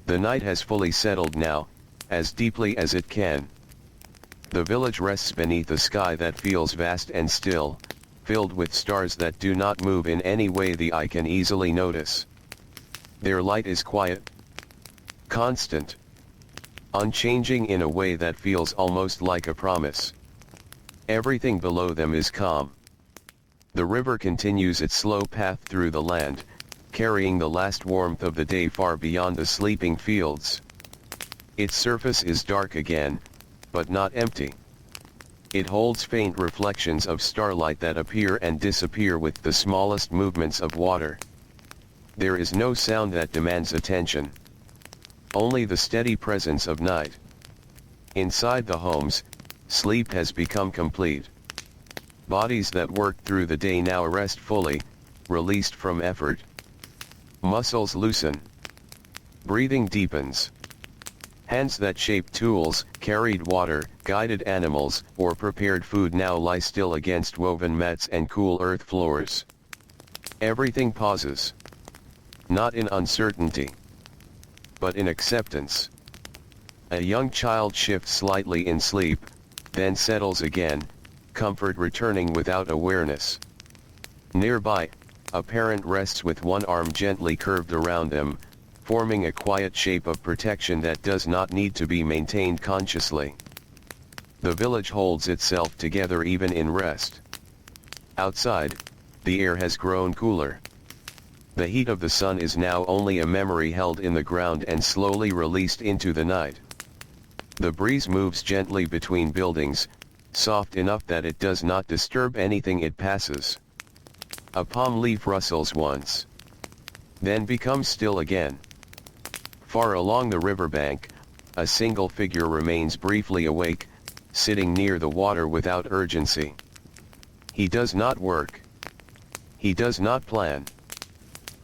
The night has fully settled now, as deeply as it can. The village rests beneath a sky that feels vast and still, filled with stars that do not move in any way the eye can easily notice. Their light is quiet, constant, unchanging in a way that feels almost like a promise. Everything below them is calm. The river continues its slow path through the land, carrying the last warmth of the day far beyond the sleeping fields. Its surface is dark again, but not empty. It holds faint reflections of starlight that appear and disappear with the smallest movements of water. There is no sound that demands attention. Only the steady presence of night. Inside the homes, sleep has become complete. Bodies that worked through the day now rest fully, released from effort. Muscles loosen. Breathing deepens. Hands that shaped tools, carried water, guided animals, or prepared food now lie still against woven mats and cool earth floors. Everything pauses. Not in uncertainty, but in acceptance. A young child shifts slightly in sleep, then settles again, comfort returning without awareness. Nearby, a parent rests with one arm gently curved around them, forming a quiet shape of protection that does not need to be maintained consciously. The village holds itself together even in rest. Outside, the air has grown cooler. The heat of the sun is now only a memory held in the ground and slowly released into the night. The breeze moves gently between buildings, soft enough that it does not disturb anything it passes. A palm leaf rustles once, then becomes still again. Far along the riverbank, a single figure remains briefly awake, sitting near the water without urgency. He does not work. He does not plan.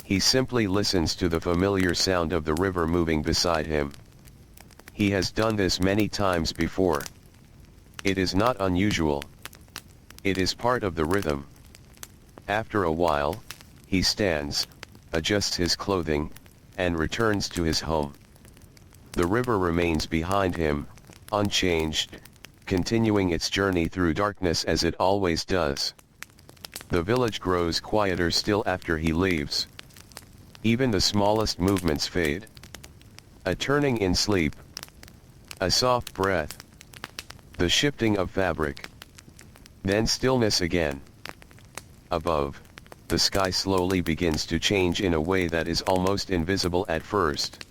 He simply listens to the familiar sound of the river moving beside him. He has done this many times before. It is not unusual. It is part of the rhythm. After a while, he stands, adjusts his clothing, and returns to his home. The river remains behind him, unchanged, continuing its journey through darkness as it always does. The village grows quieter still after he leaves. Even the smallest movements fade. A turning in sleep. A soft breath. The shifting of fabric. Then stillness again. Above, the sky slowly begins to change in a way that is almost invisible at first.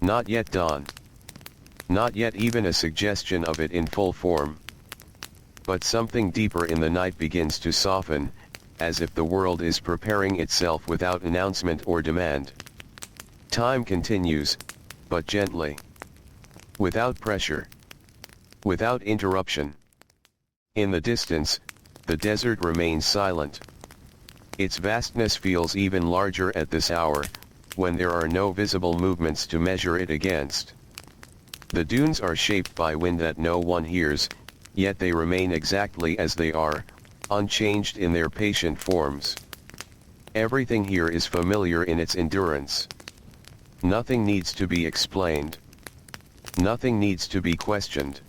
Not yet dawn. Not yet even a suggestion of it in full form. But something deeper in the night begins to soften, as if the world is preparing itself without announcement or demand. Time continues, but gently. Without pressure. Without interruption. In the distance, the desert remains silent. Its vastness feels even larger at this hour, when there are no visible movements to measure it against. The dunes are shaped by wind that no one hears, yet they remain exactly as they are, unchanged in their patient forms. Everything here is familiar in its endurance. Nothing needs to be explained. Nothing needs to be questioned.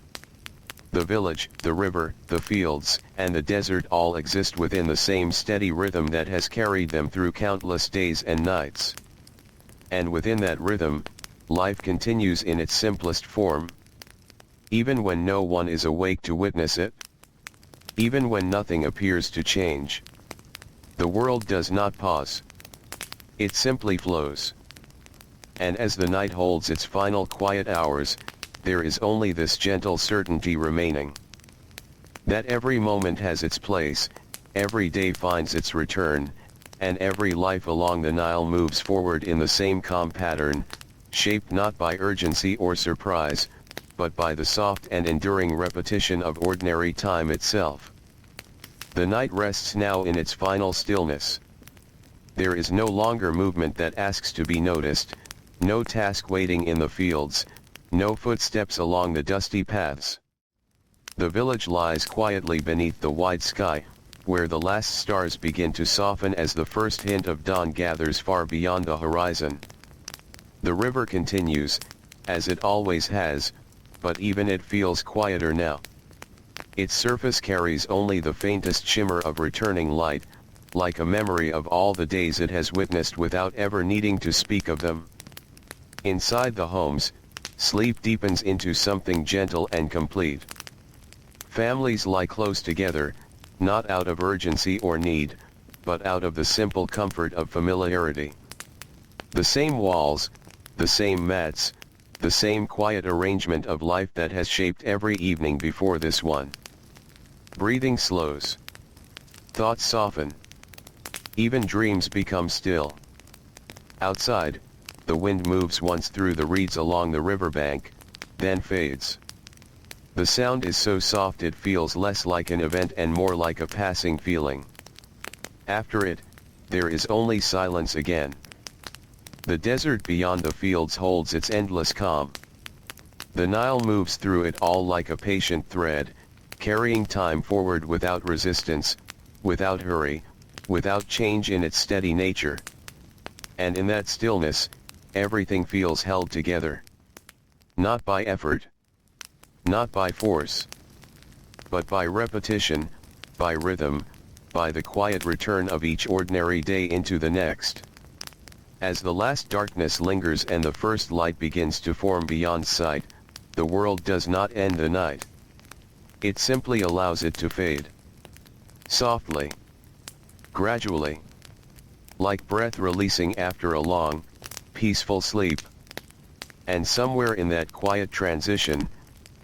The village, the river, the fields, and the desert all exist within the same steady rhythm that has carried them through countless days and nights. And within that rhythm, life continues in its simplest form. Even when no one is awake to witness it. Even when nothing appears to change. The world does not pause. It simply flows. And as the night holds its final quiet hours, there is only this gentle certainty remaining. That every moment has its place, every day finds its return, and every life along the Nile moves forward in the same calm pattern, shaped not by urgency or surprise, but by the soft and enduring repetition of ordinary time itself. The night rests now in its final stillness. There is no longer movement that asks to be noticed, no task waiting in the fields, no footsteps along the dusty paths. The village lies quietly beneath the wide sky, where the last stars begin to soften as the first hint of dawn gathers far beyond the horizon. The river continues, as it always has, but even it feels quieter now. Its surface carries only the faintest shimmer of returning light, like a memory of all the days it has witnessed without ever needing to speak of them. Inside the homes, sleep deepens into something gentle and complete. Families lie close together, not out of urgency or need, but out of the simple comfort of familiarity. The same walls, the same mats, the same quiet arrangement of life that has shaped every evening before this one. Breathing slows. Thoughts soften. Even dreams become still. Outside, the wind moves once through the reeds along the riverbank, then fades. The sound is so soft it feels less like an event and more like a passing feeling. After it, there is only silence again. The desert beyond the fields holds its endless calm. The Nile moves through it all like a patient thread, carrying time forward without resistance, without hurry, without change in its steady nature. And in that stillness, everything feels held together. Not by effort. Not by force. But by repetition, by rhythm, by the quiet return of each ordinary day into the next. As the last darkness lingers and the first light begins to form beyond sight, the world does not end the night. It simply allows it to fade. Softly. Gradually. Like breath releasing after a long, peaceful sleep. And somewhere in that quiet transition,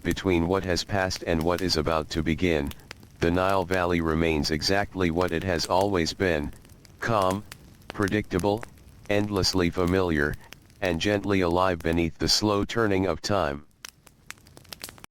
between what has passed and what is about to begin, the Nile Valley remains exactly what it has always been, calm, predictable, endlessly familiar, and gently alive beneath the slow turning of time.